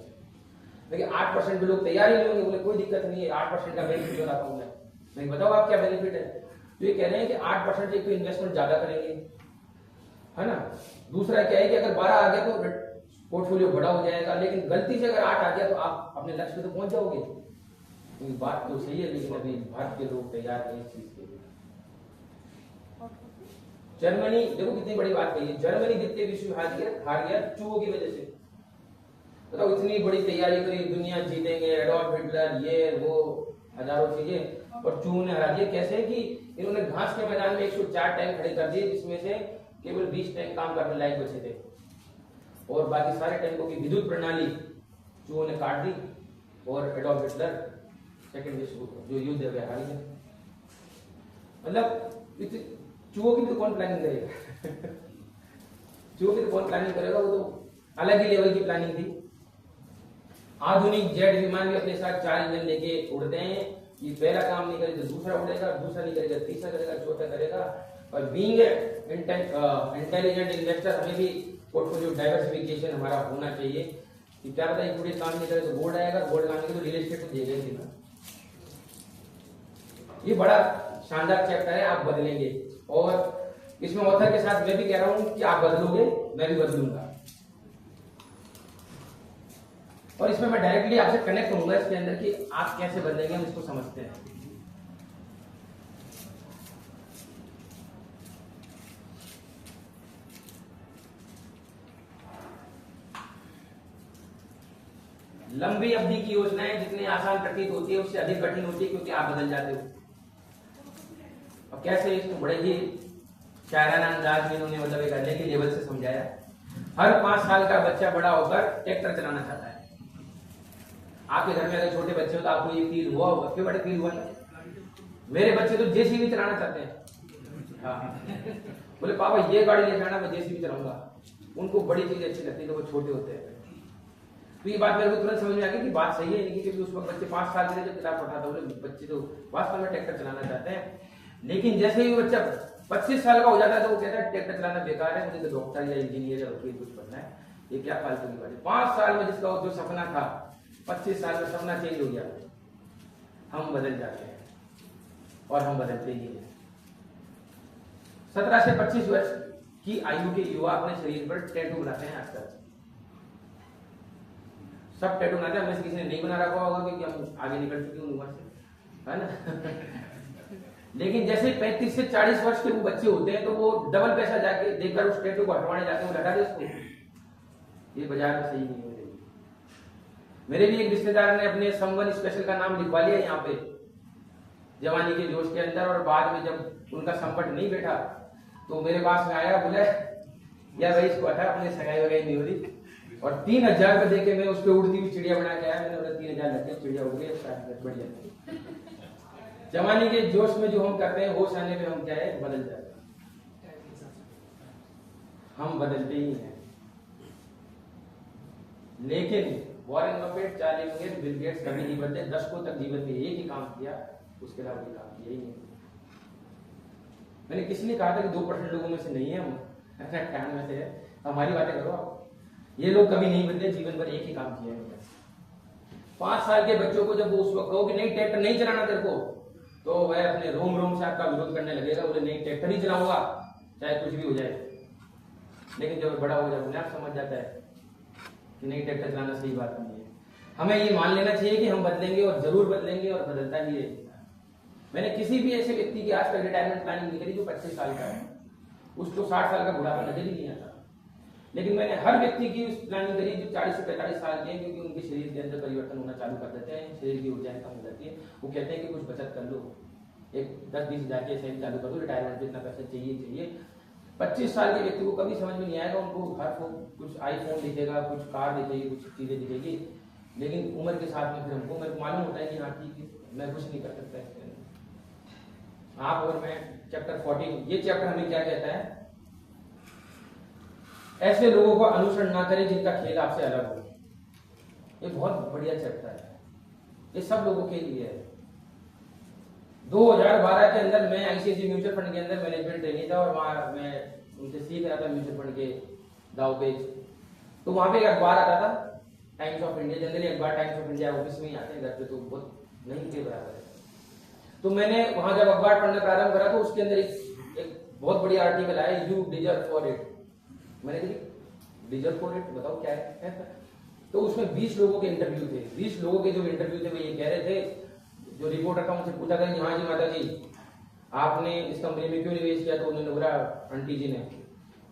लेकिन 8% पे लोग तैयार ही नहीं होंगे, बोले कोई दिक्कत नहीं है 8% का बेनिफिट बताता हूँ मैं बताओ आप क्या बेनिफिट है। तो ये कह रहे हैं कि 8% एक तो इन्वेस्टमेंट ज्यादा करेंगे, है ना। दूसरा क्या है कि अगर 12 आ गया तो पोर्टफोलियो बड़ा हो जाएगा, लेकिन गलती से अगर 8 आ गया तो आप अपने लक्ष्य पे तो पहुंच जाओगे। तो बात तो सही है, लेकिन अभी भारत के लोग तैयार नहीं इस चीज के लिए। जर्मनी देखो कितनी बड़ी बात कही है, जर्मनी द्वितीय विश्व हार गया चूहों की वजह से। बताओ इतनी बड़ी तैयारी करी, दुनिया जीतेंगे, एडॉल्फ हिटलर, ये वो हजारों चीजें, और चूहों ने हरा दिया। कैसे कि इन्होंने घास के मैदान में 104 टैंक खड़े कर दिए, जिसमें से केवल 20 टैंक काम करने लायक बचे थे और बाकी सारे टैंकों की विद्युत प्रणाली चूहों ने काट दी और एडॉल्फ हिटलर सेकंड विश्व जो युद्ध है हार गया। मतलब चूहों की तो कौन प्लानिंग करेगा चूहों की तो कौन प्लानिंग करेगा, वो तो अलग ही लेवल की प्लानिंग थी। आधुनिक जेट विमान भी अपने साथ 4 इंजन लेके उड़ते हैं, ये पहला काम नहीं करेगा दूसरा उड़ेगा, दूसरा नहीं करेगा तीसरा करेगा, चौथा करेगा। और बीइंग इंटेलिजेंट इन्वेस्टर हमें भी पोर्टफोलियो डाइवर्सिफिकेशन हमारा होना चाहिए कि क्या पता है पूरे काम नहीं करे तो गोल्ड आएगा, गोल्ड काम नहीं करे तो रियल एस्टेट तो देगा ही ना। ये बड़ा शानदार चैप्टर है, आप बदलेंगे। और इसमें ऑथर के साथ मैं भी कह रहा हूं कि आप बदलोगे, मैं भी बदलूंगा। और इसमें मैं डायरेक्टली आपसे कनेक्ट होऊंगा इसके अंदर कि आप कैसे बदलेंगे, हम इसको समझते हैं। लंबी अवधि की योजनाएं जितनी आसान प्रतीत होती है उससे अधिक कठिन होती है, क्योंकि आप बदल जाते हो। और कैसे, इसको बड़े ही शायराना अंदाज में इन्होंने मतलब एक अलग ही लेवल से समझाया। हर 5 साल का बच्चा बड़ा होकर ट्रैक्टर चलाना चाहता है। आपके घर में अगर छोटे बच्चे हो तो आपको ये फील हुआ होगा, क्यों बड़े फील हुआ है? मेरे बच्चे तो जेसीबी चलाना चाहते हैं। हाँ बोले पापा ये गाड़ी ले जाना, मैं जेसीबी चलाऊंगा। उनको बड़ी चीजें अच्छी लगती है, तो वो छोटे होते हैं। तो ये बात मेरे को तुरंत समझ में आ गई कि बात सही है इनकी, क्योंकि उस वक्त बच्चे 5 साल के लिए जब किताब पढ़ाता बोले बच्चे तो वास्तव में ट्रैक्टर चलाना चाहते हैं, लेकिन जैसे ही बच्चा 25 साल का हो जाता है तो वो कहता है ट्रैक्टर चलाना बेकार है, मुझे तो डॉक्टर या इंजीनियर या वकील कुछ बनना है, ये क्या फालतू की बात है। 5 साल में जिसका जो सपना था 25 साल में सपना चेंज हो गया। हम बदल जाते हैं और हम बदलते ही हैं। 17 से 25 वर्ष की आयु के युवा अपने शरीर पर टैटू बनाते हैं आजकल। सब टैटू बनाते हैं, किसी ने नहीं बना रखा होगा क्योंकि हम आगे निकल चुके हैं उम्र से, है ना। लेकिन जैसे 35 से 40 वर्ष के वो बच्चे होते हैं तो वो डबल पैसा जाके देखकर उस टैटू को हटवाने जाते हैं, वो हटा दे उसको। ये बाजार में सही नहीं हो रही। मेरे भी एक रिश्तेदार ने अपने समवन स्पेशल का नाम लिखवा लिया यहाँ पे जवानी के जोश के अंदर, और बाद में जब उनका संकट नहीं बैठा तो मेरे पास में आया, बोला यार भाई इसको हटा, अपने सगाई वगाई नहीं हो रही, और 3000 रुपए देके मैं उस पर उड़ती हुई चिड़िया बना के आया। मैंने बोला 3000 लग गया, चिड़िया उड़ गई, बढ़िया। जवानी के जोश में जो हम करते हैं, होश आने में हम क्या है बदल जाते हैं, हम बदलते ही हैं। लेकिन Warren Buffett, Charlie Munger, Bill Gates कभी नहीं बदले। 10 को तक जीवन में एक ही काम किया, उसके अलावा कोई काम किया ही नहीं। मैंने किसी ने कहा था कि 2% लोगों में से नहीं है हम, 98 में से है। हमारी बातें करो आप। ये लोग कभी नहीं बदले, जीवन भर एक ही काम किया है। 5 साल के बच्चों को जब वो उस वक्त कहो कि नहीं ट्रैक्टर नहीं चलाना तेरे को, तो वह अपने रोम रोम से आपका विरोध करने लगेगा, बोले नहीं ट्रैक्टर ही चलाऊंगा चाहे कुछ भी हो जाए। लेकिन जब बड़ा हो जाए अपने आप समझ जाता है कि नहीं ट्रैक्टर चलाना सही बात नहीं है। हमें ये मान लेना चाहिए कि हम बदलेंगे और जरूर बदलेंगे, और बदलता ही है। मैंने किसी भी ऐसे व्यक्ति की आज तक रिटायरमेंट प्लानिंग नहीं करी जो 25 साल का है, उसको 60 साल का बुढ़ापा नजर ही नहीं आता। लेकिन मैंने हर व्यक्ति की प्लानिंग करी जो 40 से 45 साल के हैं, क्योंकि उनके शरीर के अंदर परिवर्तन होना चालू कर देते हैं, शरीर की ऊर्जाएं कम हो जाती है। वो कहते हैं कि कुछ बचत कर लो, एक 10-20 हजार के सेविंग चालू कर दो, रिटायरमेंट में इतना पैसा चाहिए। 25 साल के व्यक्ति को कभी समझ में नहीं आएगा, उनको हर कुछ आईफोन दिखेगा, कुछ कार दिखेगी, कुछ चीजें दिखेगी, लेकिन उम्र के साथ में फिर हमको मेरे को मालूम होता है कि हाँ ठीक है, मैं कुछ नहीं कर सकता इसके अंदर। आप और मैं चैप्टर 14, ये चैप्टर हमें क्या कहता है? ऐसे लोगों का अनुसरण ना करें जिनका खेल आपसे अलग हो। ये बहुत बढ़िया चैप्टर है, ये सब लोगों के लिए है। 2012 के अंदर मैं आईसीआईसीआई म्यूचुअल फंड के अंदर मैनेजमेंट ट्रेनी था, और वहां मैं उनसे सीख रहा था म्यूचुअल फंड के दाव पेज। तो वहां पे एक अखबार आता था, टाइम्स ऑफ इंडिया। जनरली अखबार टाइम्स ऑफ इंडिया ऑफिस में ही आते हैं, घर पे तो बहुत नहीं के बराबर है। तो मैंने वहां जब अखबार पढ़ना प्रारंभ करा तो उसके अंदर एक बहुत बढ़िया आर्टिकल आया, यू डिजर्व फॉर इट। मैंने कहा डिजर्व फॉर इट बताओ क्या है? तो उसमें 20 लोगों के इंटरव्यू थे। 20 लोगों के जो इंटरव्यू थे वो ये कह रहे थे, जो रिपोर्टर था उनसे पूछा था कि हाँ जी माता जी आपने इस कंपनी में क्यों निवेश किया? तो उन्होंने बोला आंटी जी ने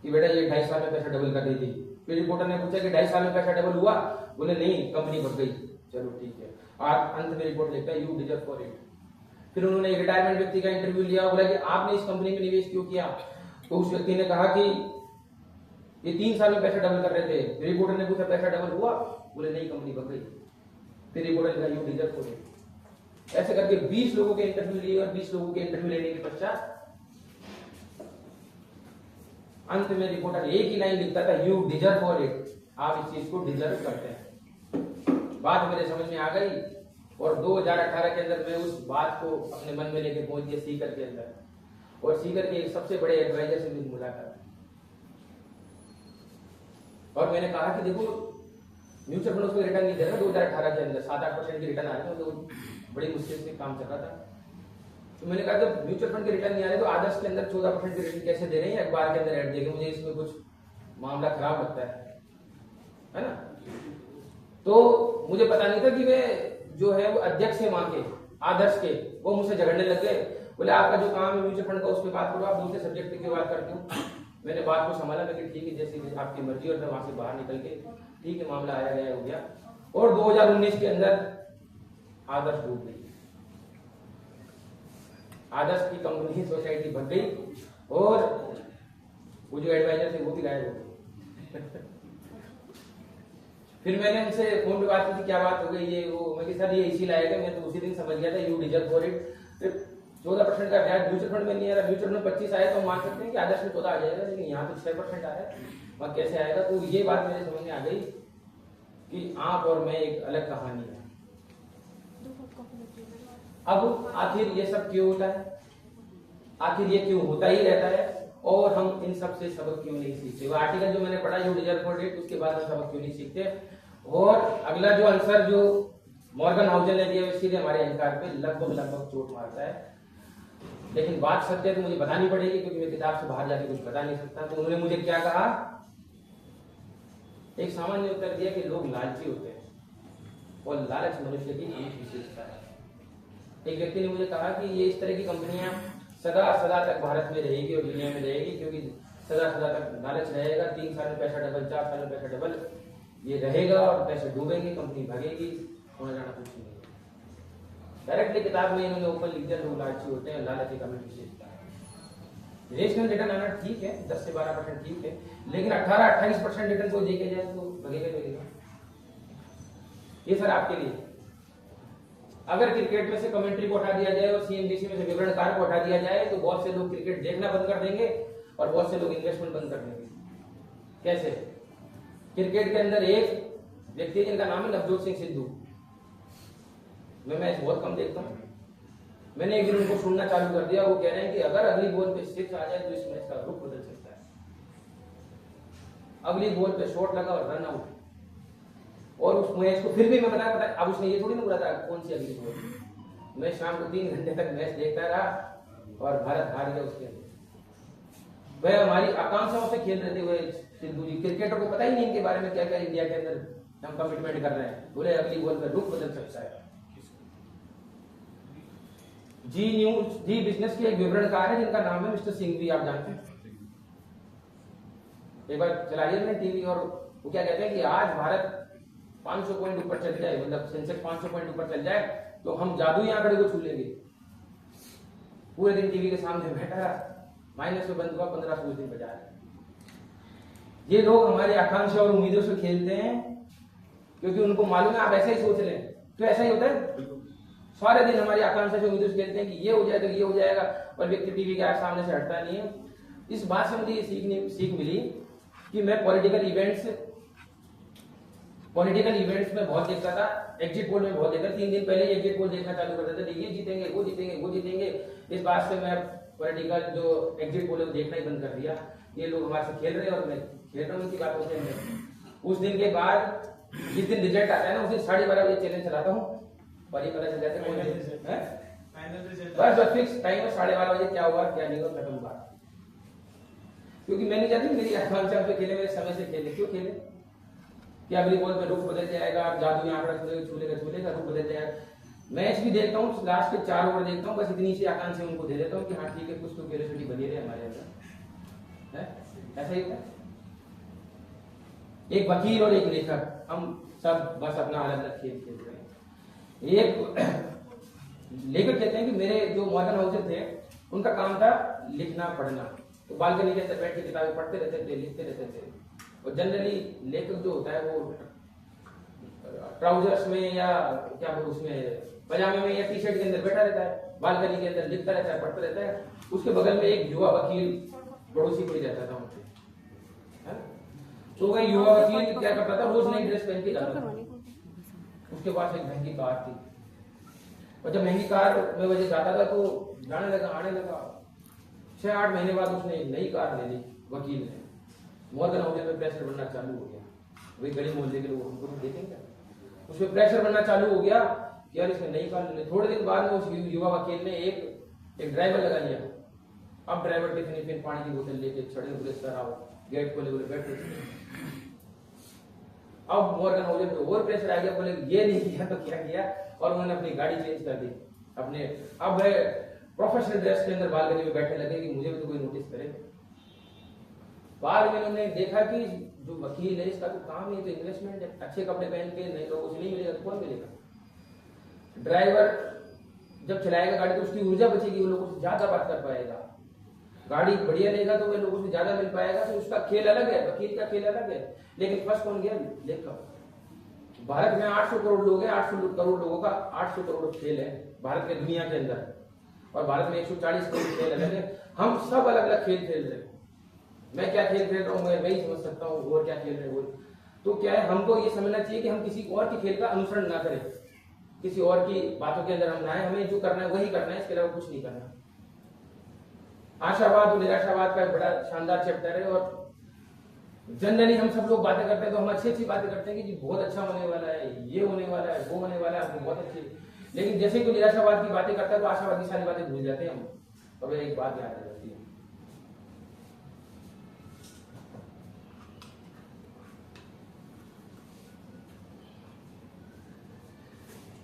कि बेटा ये 2.5 साल में पैसा डबल कर रही थी। फिर रिपोर्टर ने पूछा कि 2.5 साल में पैसा डबल हुआ? बोले नहीं, कंपनी बढ़ गई। चलो ठीक है। और अंत में रिपोर्ट लिखता है यू डिजर्व फॉर इट। फिर उन्होंने एक रिटायरमेंट व्यक्ति का इंटरव्यू लिया, बोला कि आपने इस कंपनी में निवेश क्यों किया? तो उस व्यक्ति ने कहा कि ये 3 साल में पैसा डबल कर रहे थे। फिर रिपोर्टर ने पूछा पैसा डबल हुआ? बोले नहीं, कंपनी बढ़ गई। फिर रिपोर्टर ने कहा यू डिजर्व फॉर इट। ऐसे करके 20 लोगों के इंटरव्यू लिए, और 20 लोगों के इंटरव्यू लेने के पश्चात अंत में रिपोर्टर एक ही लाइन लिखता था यू डिजर्व फॉर इट। आप इस चीज को डिजर्व करते हैं। बात मेरे समझ में आ गई, और 2018 के अंदर मैं उस बात को अपने मन में लेके पहुंच गया सीकर के अंदर, और सीकर के एक सबसे बड़े एडवाइजर से मेरी मुलाकात। और मैंने कहा कि देखो म्यूचुअल फंड उसको रिटर्न नहीं दे रहा। 2018 के अंदर 7-8% की रिटर्न आ रहे थे, तो बड़ी मुश्किल से काम चल रहा था। तो मैंने कहा जब म्यूचुअल फंड के रिटर्न नहीं आ रहे तो आदर्श के अंदर 14% की रिटर्न कैसे दे रहे हैं? अखबार के अंदर ऐड देके मुझे इसमें कुछ मामला खराब लगता है ना। तो मुझे पता नहीं था कि वे जो है वो अध्यक्ष है वहां के आदर्श के, वो मुझसे झगड़ने लग गए। बोले आपका जो काम है म्यूचुअल फंड का उस पर बात करो, आप दूसरे सब्जेक्ट की बात करते हो। मैंने बात को संभाला, मैं ठीक है जैसी आपकी मर्जी, और मैं वहां से बाहर निकल के ठीक है मामला आया गया हो गया। और 2019 के अंदर आदर्श डूब गई। आदर्श की कंपनी सोसाइटी बन गई, और वो जो एडवाइजर थे वो भी गायब हो गए। फिर मैंने उनसे फोन पे बात की थी, क्या बात हो गई ये वो? मैं सर ये इसी लायक है। मैं तो उसी दिन समझ गया था यू डिजर्व फॉर इट। फिर 14% का ब्याज म्यूचुअल फंड में नहीं आ रहा, म्यूचुअल फंड में 25 आया तो मान सकते हैं कि आदर्श में 14 आ जाएगा, लेकिन यहाँ तो 6% आ रहा है। वह कैसे आएगा। तो ये बात मेरे समझ में आ गई कि आप और मैं एक अलग कहानी है। अब आखिर ये सब क्यों होता है, आखिर ये क्यों होता ही रहता है, और हम इन सब से सबक क्यों नहीं सीखते। वो आर्टिकल जो मैंने पढ़ा यू डिजर्व फॉर इट, उसके बाद हम सबक क्यों नहीं सीखते। और अगला जो आंसर जो मॉर्गन हाउजन ने दिया सीधे हमारे अहंकार पे लगभग चोट मारता है। लेकिन बात सत्य है तो मुझे बतानी पड़ेगी, क्योंकि मैं किताब से बाहर जाके कुछ बता नहीं सकता। तो उन्होंने मुझे क्या कहा, एक सामान्य उत्तर दिया कि लोग लालची होते हैं और लालच मनुष्य की एक विशेषता है। एक व्यक्ति ने मुझे कहा कि ये इस तरह की कंपनियां सदा तक भारत में रहेगी और दुनिया में रहेगी, क्योंकि सदा तक लालच रहेगा। 3 साल में पैसा डबल, 4 साल में पैसा डबल, ये रहेगा और पैसे डूबेंगे, कंपनी भागेगी, होना जाना कुछ नहीं है। डायरेक्टली किताब में इन्होंने ओपन लिख दिया, लोग लालची होते हैं, लालच एक अमिट विशेषता है। रेशनल रिटर्न आना ठीक है, 10 से 12% ठीक है, लेकिन 18-28% रिटर्न को देखे जाए तो भगेगा। ये सर आपके लिए, अगर क्रिकेट में से कमेंट्री को हटा दिया जाए और सीएनबीसी में से विवरणकार को हटा दिया जाए तो बहुत से लोग क्रिकेट देखना बंद कर देंगे और बहुत से लोग इन्वेस्टमेंट बंद कर देंगे। कैसे? क्रिकेट के अंदर एक व्यक्ति जिनका नाम है नवजोत सिंह सिद्धू, मैं मैच बहुत कम देखता हूँ। मैंने एक दिन उनको सुनना चालू कर दिया, वो कह रहे हैं कि अगर अगली बॉल पे 6 आ जाए तो इस मैच का रुख बदल सकता है। अगली बॉल पे शॉट लगा और रन आउट, और उस मैच को फिर भी मैं बताया अब उसने ये थोड़ी ना बोला था कौन सी अगली बॉल। मैं शाम को 3 घंटे तक मैच देखता रहा और भारत हार गया उसके अंदर। वह हमारी आकांक्षाओं से खेल रहे थे हुए सिद्धू जी। क्रिकेटर को पता ही नहीं इनके बारे में क्या क्या इंडिया के अंदर हम कमिटमेंट कर रहे हैं। बोले अगली बॉल पर रुख बदल सकता है। जी न्यूज जी बिजनेस के एक विवरणकार है जिनका नाम है मिस्टर सिंघवी, आप जानते हैं। एक बार चलाइए मैंने टीवी, और वो क्या कहते हैं कि आज भारत 500 पॉइंट ऊपर चल जाए, मतलब सेंसेक्स 500 पॉइंट ऊपर चल जाए तो हम जादुई आंकड़े को छू लेंगे। पूरे दिन टीवी के सामने बैठा, माइनस में बंद हुआ, 1500 उस दिन बाजार। ये लोग हमारी आकांक्षा और उम्मीदों से खेलते हैं, क्योंकि उनको मालूम है आप ऐसा ही सोच रहे हैं तो ऐसा ही होता है। सारे दिन हमारी आकांक्षा से उम्मीदों से खेलते हैं कि ये हो जाए तो ये हो जाएगा, और व्यक्ति टीवी के सामने से हटता नहीं है। इस बात से मुझे ये सीख मिली कि मैं पॉलिटिकल इवेंट्स में बहुत देखता था, एग्जिट पोल में बहुत देखता। 3 दिन पहले एग्जिट पोल देखना चालू कर देते थे, ये जीतेंगे वो जीतेंगे वो जीतेंगे। इस बात से मैं पॉलिटिकल जो एग्जिट पोल है देखना ही बंद कर दिया। ये लोग हमारे से खेल रहे हैं और मैं खेल रहा हूँ उनकी बातों से। उस दिन के बाद जिस दिन रिजल्ट आता है ना, उस दिन 12:30 बजे चैलेंज चलाता हूँ और ये पता चल जाता है बस फिक्स टाइम है 12:30 बजे क्या हुआ क्या नहीं हुआ, खत्म बात। क्योंकि मैं नहीं चाहती मेरी आकांक्षा पे खेले, मेरे समय से खेले। क्यों खेले कि अगली बॉल पे रुख बदल जाएगा, जादू में आंकड़ा छूलेगा रुख बदल जाएगा। मैच भी देखता हूँ, लास्ट के 4 ओवर देखता हूँ, बस इतनी सी आकांक्षा उनको दे देता हूँ कि हाँ ठीक है, कुछ तो क्यूरियोसिटी बनी रहे हमारे अंदर, ऐसा ही होता है। एक वकील और एक लेखक, हम सब बस अपना अलग अलग खेल खेल रहे हैं। एक लेखक कहते हैं कि मेरे जो मॉर्गन हाउजन थे उनका काम था लिखना पढ़ना, तो बालकनी के अंदर बैठ के किताबें पढ़ते रहते थे, लिखते रहते थे। और जनरली लेखक जो होता है वो ट्राउजर्स में या क्या बोलूं उसमें पजामे में या टी-शर्ट के अंदर बैठा रहता है, बालकनी के अंदर लिखता रहता है, पढ़ता रहता है। उसके बगल में एक युवा वकील पड़ोसी कोई रहता था उनसे, तो वह युवा वकील क्या करता था, रोज नई ड्रेस पहन के जाता था। उसके पास एक महंगी कार थी, और जब महंगी कार में वजह जाता था तो जाने लगा आने लगा। 6-8 महीने बाद उसने एक नई कार ले ली वकील ने। मॉर्गन हाउजन में प्रेशर बनना चालू हो गया, वही गली मोहल्ले के लोग हमको देखेंगे, उसमें प्रेशर बनना चालू हो गया कि यार इसने नई कार ले ली। थोड़े दिन बाद में उस युवा वकील ने एक ड्राइवर लगा लिया। अब ड्राइवर टिफिन पानी की बोतल लेके छड़े पुलिस सर आओ, गेट खोले, बोले बैठो। अब मॉर्गन हाउजन पे और प्रेशर आ गया, बोले ये नहीं किया तो क्या किया, और उन्होंने अपनी गाड़ी चेंज कर दी अपने। अब प्रोफेशनल ड्रेस के अंदर बालकनी में बैठने लगे कि मुझे भी तो कोई नोटिस करे। बाद में उन्होंने देखा कि जो वकील है इसका तो काम ही तो इन्वेस्टमेंट है, अच्छे कपड़े पहन के नए लोगों से नहीं मिलेगा तो कौन मिलेगा। ड्राइवर जब चलाएगा गाड़ी तो उसकी ऊर्जा बचेगी, वो लोगों से ज्यादा बात कर पाएगा। गाड़ी बढ़िया लेगा तो वह लोगों से ज्यादा मिल पाएगा। तो उसका खेल अलग है, वकील का खेल अलग है। लेकिन फर्स्ट कौन गया? लेखक। भारत में 800 करोड़ लोग हैं, 800 करोड़ लोगों का 800 करोड़ खेल है भारत के दुनिया के अंदर, और भारत में 140 करोड़ खेल अलग है। हम सब अलग अलग खेल खेल रहे हैं। मैं क्या खेल खेल रहा हूँ मैं वही समझ सकता हूँ, और क्या खेल रहे हैं वो। तो क्या है, हमको ये समझना चाहिए कि हम किसी और के खेल का अनुसरण ना करें, किसी और की बातों के अंदर हम ना आए, हमें जो करना है वही करना है, इसके अलावा कुछ नहीं करना। आशावाद और निराशावाद का बड़ा शानदार चैप्टर है। और जनरली हम सब लोग बातें करते हैं तो हम अच्छी अच्छी बातें करते हैं कि जी बहुत अच्छा होने वाला है, ये होने वाला है, वो होने वाला है, बहुत अच्छी। लेकिन जैसे ही कोई निराशावाद की बातें करता है तो आशावाद की सारी बातें भूल जाते हैं हम। और एक बात याद आ जाती है,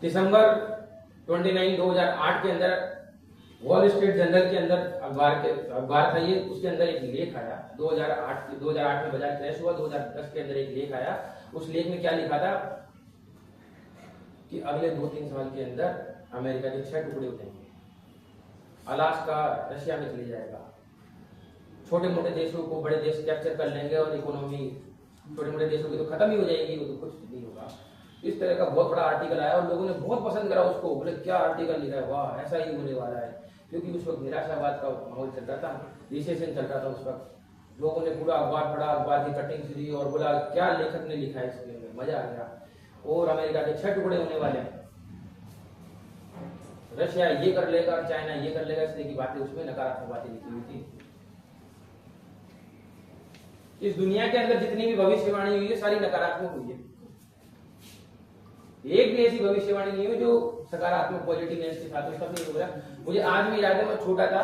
दिसंबर 29 2008 के अंदर वॉल स्ट्रीट जर्नल के अंदर अखबार था ये, उसके अंदर एक लेख आया 2008 में बाजार क्रैश हुआ, 2010 के अंदर एक लेख आया। उस लेख में क्या लिखा था कि अगले 2-3 साल के अंदर अमेरिका के 6 टुकड़े हो जाएंगे, अलास्का रशिया में चले जाएगा, छोटे मोटे देशों को बड़े देश कैप्चर कर लेंगे और इकोनॉमी छोटे मोटे देशों की तो खत्म ही हो जाएगी, वो तो कुछ नहीं होगा। इस तरह का बहुत बड़ा आर्टिकल आया और लोगों ने बहुत पसंद करा उसको, बोले क्या आर्टिकल लिखा है, वाह ऐसा ही होने वाला है। क्योंकि उस वक्त निराशावाद का माहौल चल रहा था, रिसेशन चल रहा था उस वक्त। लोगों ने पूरा अखबार पढ़ा, अखबार की कटिंग ली और बोला क्या लेखक ने लिखा है इसके अंदर, मजा आ गया। और अमेरिका के 6 टुकड़े होने वाले हैं, रशिया ये कर लेगा, चाइना ये कर लेगा, इस तरह की बातें उसमें नकारात्मक बातें लिखी हुई थी। इस दुनिया के अंदर जितनी भी भविष्यवाणी हुई है सारी नकारात्मक हुई है, एक भी ऐसी भविष्यवाणी नहीं हुई जो सकारात्मक पॉजिटिवनेस के साथ उसका नहीं हो गया। मुझे आज भी याद है, मैं छोटा था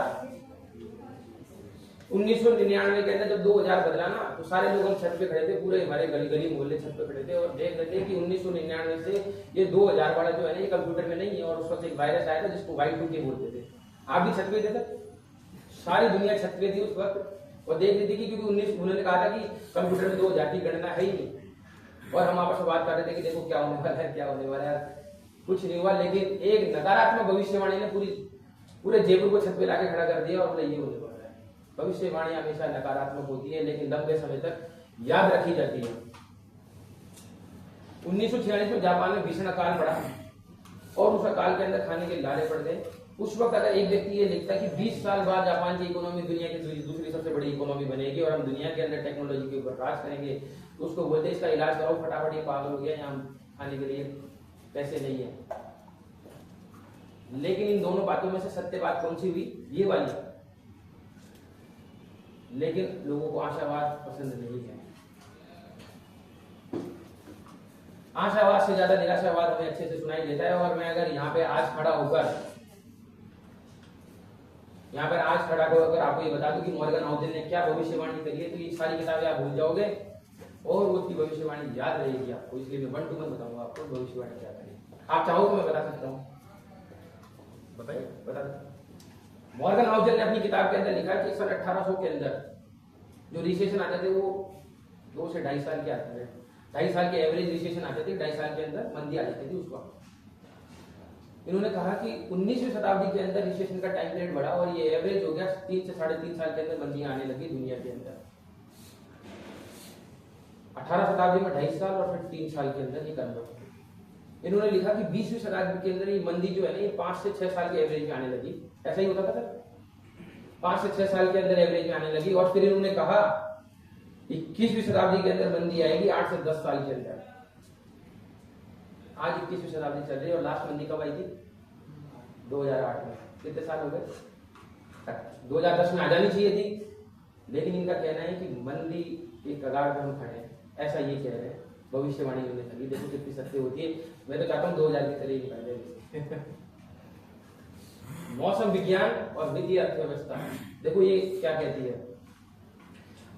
1999 के अंदर जब 2000 बदला ना, तो सारे लोग हम छत पे खड़े थे, पूरे हमारे गली गली मोहल्ले छत पे खड़े थे और देख रहे थे कि 1999 से ये 2000 वाला जो है ना ये कंप्यूटर में नहीं है। और उस वक्त एक वायरस आया था जिसको Y2K बोलते थे। आप भी छत पे थे, सारी दुनिया छत पे थी उस वक्त और देख रही थी कि क्योंकि उन्होंने कहा था कि कंप्यूटर में 2000 की गणना है ही नहीं। और हम आपस में बात कर रहे थे कि देखो क्या होने वाला है, क्या होने वाला है, कुछ नहीं हुआ। लेकिन एक नकारात्मक भविष्यवाणी ने पूरे जयपुर को छत पे लाके खड़ा कर दिया और बोले ये होने वाला है। भविष्यवाणी हमेशा नकारात्मक होती है लेकिन लंबे समय तक याद रखी जाती है। 1946 में जापान में भीषण अकाल पड़ा और उस अकाल के अंदर खाने के लाले पड़ गए। उस वक्त अगर एक व्यक्ति ये लिखता है कि 20 साल बाद जापान की इकोनॉमी दुनिया की दूसरी सबसे बड़ी इकोनॉमी बनेगी और हम दुनिया के अंदर टेक्नोलॉजी के ऊपर राज करेंगे, तो उसको बोलते इसका इलाज कराओ फटाफट, ये पागल हो गया, यहाँ खाने के लिए पैसे नहीं है। लेकिन इन दोनों बातों में से सत्य बात कौन सी हुई? ये वाली। लेकिन लोगों को आशावाद पसंद नहीं है। आशावाद से ज्यादा निराशावाद हमें अच्छे से सुनाई देता है। और मैं अगर यहाँ पे आज खड़ा होकर आपको ये बता दूं कि मॉर्गन हाउसेन ने क्या भविष्यवाणी करी है, तो ये सारी किताबें आप भूल जाओगे और उसकी भविष्यवाणी याद रहेगी आपको। इसलिए मैं 1 to 1 बताऊंगा आपको भविष्यवाणी क्या करी। आप चाहो तो मैं बता सकता हूँ, बताइए बता। मॉर्गन हाउसेन ने अपनी किताब के अंदर लिखा कि सन 1800 के अंदर जो रिसेशन आते थे वो 2 से 2.5 साल के आते थे। 2.5 साल के एवरेज रिसेशन आते थे, 2.5 साल के अंदर मंदी आ जाती थी उसको। इन्होंने कहा कि 19वीं शताब्दी के अंदर रिसेशन का टाइम पीरियड बढ़ा और ये एवरेज हो गया 3 से 3.5 साल के अंदर मंदियां आने लगी दुनिया के अंदर। 18 शताब्दी में 2.5 साल और फिर 3 साल के अंदर ये कन्वर्ट हुई। इन्होंने लिखा कि 20वीं शताब्दी के अंदर ये मंदी जो है ना ये 5 से 6 साल के एवरेज में आने लगी। ऐसा ही होता था सर, 5 से 6 साल के अंदर एवरेज में आने लगी। और फिर इन्होंने कहा 21वीं शताब्दी के अंदर मंदी आएगी 8 से 10 साल के अंदर। आज 21वीं शताब्दी चल रही है और लास्ट मंदी कब आई थी? 2008 में। कितने साल हो गए? 2010 में आ जानी चाहिए थी, लेकिन इनका कहना है कि मंदी के कगार पर हम खड़े हैं, ऐसा ये कह रहे हैं। भविष्यवाणी उन्होंने करी, देखो कितनी सत्य होती है। मैं तो चाहता हूँ 2000 की तरह ही निकाल दे। मौसम विज्ञान और वित्तीय अर्थव्यवस्था, देखो ये क्या कहती है।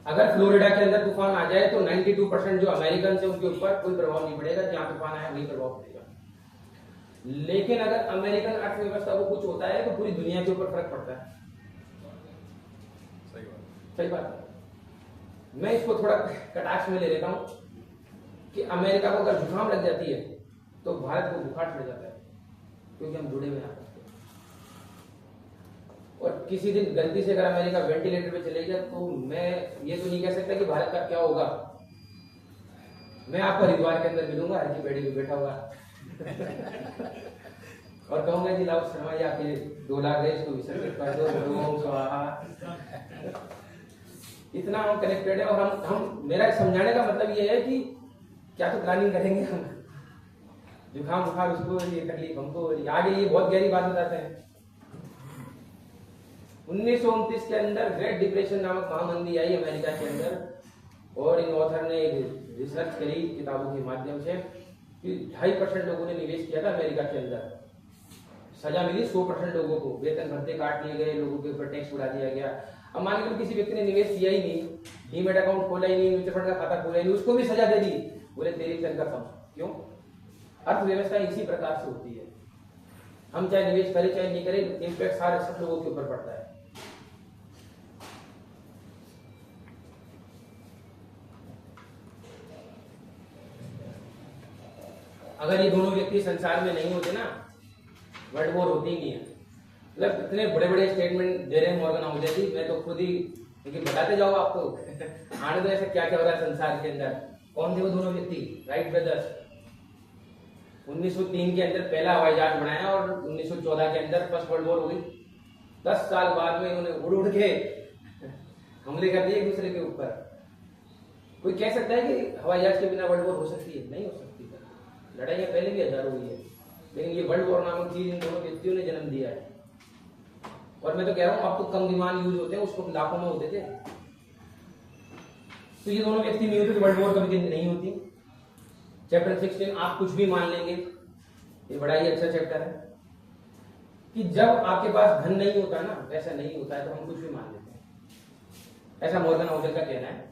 अगर फ्लोरिडा के अंदर तूफान आ जाए तो 92% जो अमेरिकन है उनके ऊपर कोई प्रभाव नहीं पड़ेगा, जहां तूफान आया वही प्रभाव पड़ेगा। लेकिन अगर अमेरिकन अर्थव्यवस्था को कुछ होता है तो पूरी दुनिया के ऊपर फर्क पड़ता है। सही बात। मैं इसको थोड़ा कटाक्ष में ले लेता हूं कि अमेरिका को अगर जुकाम लग जाती है तो भारत को बुखार चढ़ जाता है, क्योंकि हम जुड़े हुए हैं। और किसी दिन गलती से अगर अमेरिका वेंटिलेटर पे चले गया तो मैं ये तो नहीं कह सकता कि भारत का क्या होगा। मैं आपको हरिद्वार के अंदर मिलूंगा, हर की बेड़ी में बैठा हुआ और कहूंगा जी लाओ शर्मा जी आपके 2 लाख है, इसको विसर्जित कर दो, ओम स्वाहा। इतना हम कनेक्टेड है। और हम मेरा समझाने का मतलब ये है कि क्या तो प्लानिंग करेंगे हम, जुकाम बुखार उसको, ये तकलीफ हमको, आगे ये बहुत गहरी बात बताते हैं। 1929 के अंदर ग्रेट डिप्रेशन नामक महामंदी आई अमेरिका के अंदर, और इन ऑथर ने एक रिसर्च करी किताबों के माध्यम से कि 2.5% लोगों ने निवेश किया था अमेरिका के अंदर, सजा मिली 100% लोगों को, वेतन भत्ते काट लिए गए, लोगों के ऊपर टैक्स बढ़ा दिया गया। अब मान लीजिए किसी व्यक्ति ने निवेश किया ही नहीं, डीमेट अकाउंट खोला ही नहीं, म्यूचुअल फंड का खाता खोला ही नहीं, उसको भी सजा दे दी। बोले तेरी चल कसम। क्यों? अर्थव्यवस्था इसी प्रकार से होती है, हम चाहे निवेश करें चाहे नहीं करें, इम्पैक्ट सारे सब लोगों के ऊपर पड़ता है। अगर ये दोनों व्यक्ति संसार में नहीं होते ना, वर्ल्ड वॉर होती ही नहीं है। मतलब इतने बड़े बड़े स्टेटमेंट दे रहे हैं मॉर्गन हाउसेस, मैं तो खुद ही, लेकिन बताते जाओ आपको आने दो ऐसा क्या क्या हो रहा है संसार के अंदर। कौन थे वो दोनों व्यक्ति? Wright brothers. 1903 के अंदर पहला हवाई जहाज बनाया और 1914 के अंदर फर्स्ट वर्ल्ड वॉर हो गई। 10 साल बाद में इन्होंने उड़ उड़ के हमले कर दिए एक दूसरे के ऊपर। कोई कह सकता है कि हवाई जहाज के बिना वर्ल्ड वॉर हो सकती है? नहीं हो सकती। लड़ाइयां पहले भी हजारों हुई है, लेकिन ये वर्ल्ड वॉर नामक चीज इन दोनों व्यक्तियों ने जन्म दिया है। और मैं तो कह रहा हूं अब तो कम विमान यूज होते हैं, उसको लाखों में होते थे। तो ये दोनों व्यक्ति नहीं होते तो वर्ल्ड वॉर कभी नहीं होती। चैप्टर 16 आप कुछ भी मान लेंगे, ये बड़ा ही अच्छा चैप्टर है कि जब आपके पास धन नहीं होता ना, पैसा नहीं होता है, तो हम कुछ भी मान लेते हैं। ऐसा मॉर्गन हाउसेस का कहना है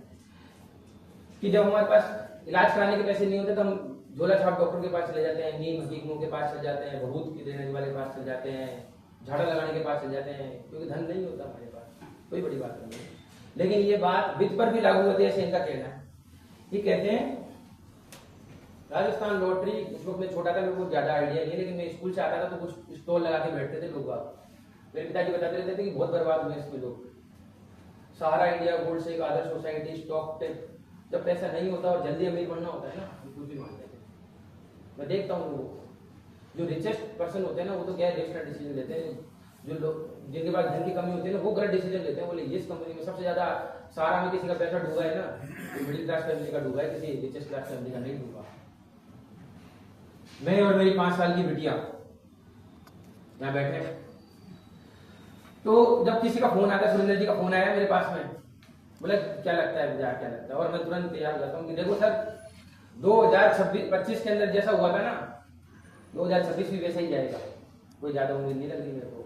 कि जब हमारे पास इलाज कराने के पैसे नहीं होते तो हम झोला छाप डॉक्टर के पास चले जाते हैं, नीम हकीमों के पास चले जाते हैं, भभूत की देने वाले के पास चले जाते हैं, झाड़ा लगाने के पास चले जाते हैं, क्योंकि धन नहीं होता हमारे पास। कोई बड़ी बात नहीं है, लेकिन ये बात वित्त पर भी लागू होती है, ऐसे इनका कहना है। ये कहते हैं राजस्थान लॉटरी, उस वक्त मैं छोटा था, मेरे को ज्यादा आइडिया नहीं है, लेकिन मैं स्कूल से आता था तो कुछ स्टॉल लगा के बैठते थे लोग। मेरे पिताजी बताते रहते थे कि बहुत बर्बाद हुए इसके लोग। सहारा इंडिया गोल्ड से, आदर्श सोसाइटी, स्टॉक टिप। जब पैसा नहीं होता और जल्दी अमीर बनना होता है ना, कुछ भी मानते हैं। मैं देखता हूँ जो रिचेस्ट पर्सन होते हैं ना, वो तो क्या है, डिसीजन लेते हैं। जो लोग जिनके पास धन की कमी होती है ना, वो गलत डिसीजन लेते हैं। बोले इस कंपनी में सबसे ज्यादा सहारा में किसी का पैसा डूबा है ना, मिडिल क्लास फैमिली का डूबा है, किसी रिचेस्ट क्लास फैमिली का नहीं डूबा। मैं और मेरी 5 साल की बिटिया यहाँ बैठे, तो जब किसी का फोन आता है, सुरेंद्र जी का फोन आया मेरे पास में, बोले क्या लगता है बाजार, क्या लगता है, और मैं तुरंत तैयार करता हूँ कि देखो सर 2025 के अंदर जैसा हुआ था ना, 2026 भी वैसा ही जाएगा, कोई ज्यादा उम्मीद नहीं लग रही मेरे को।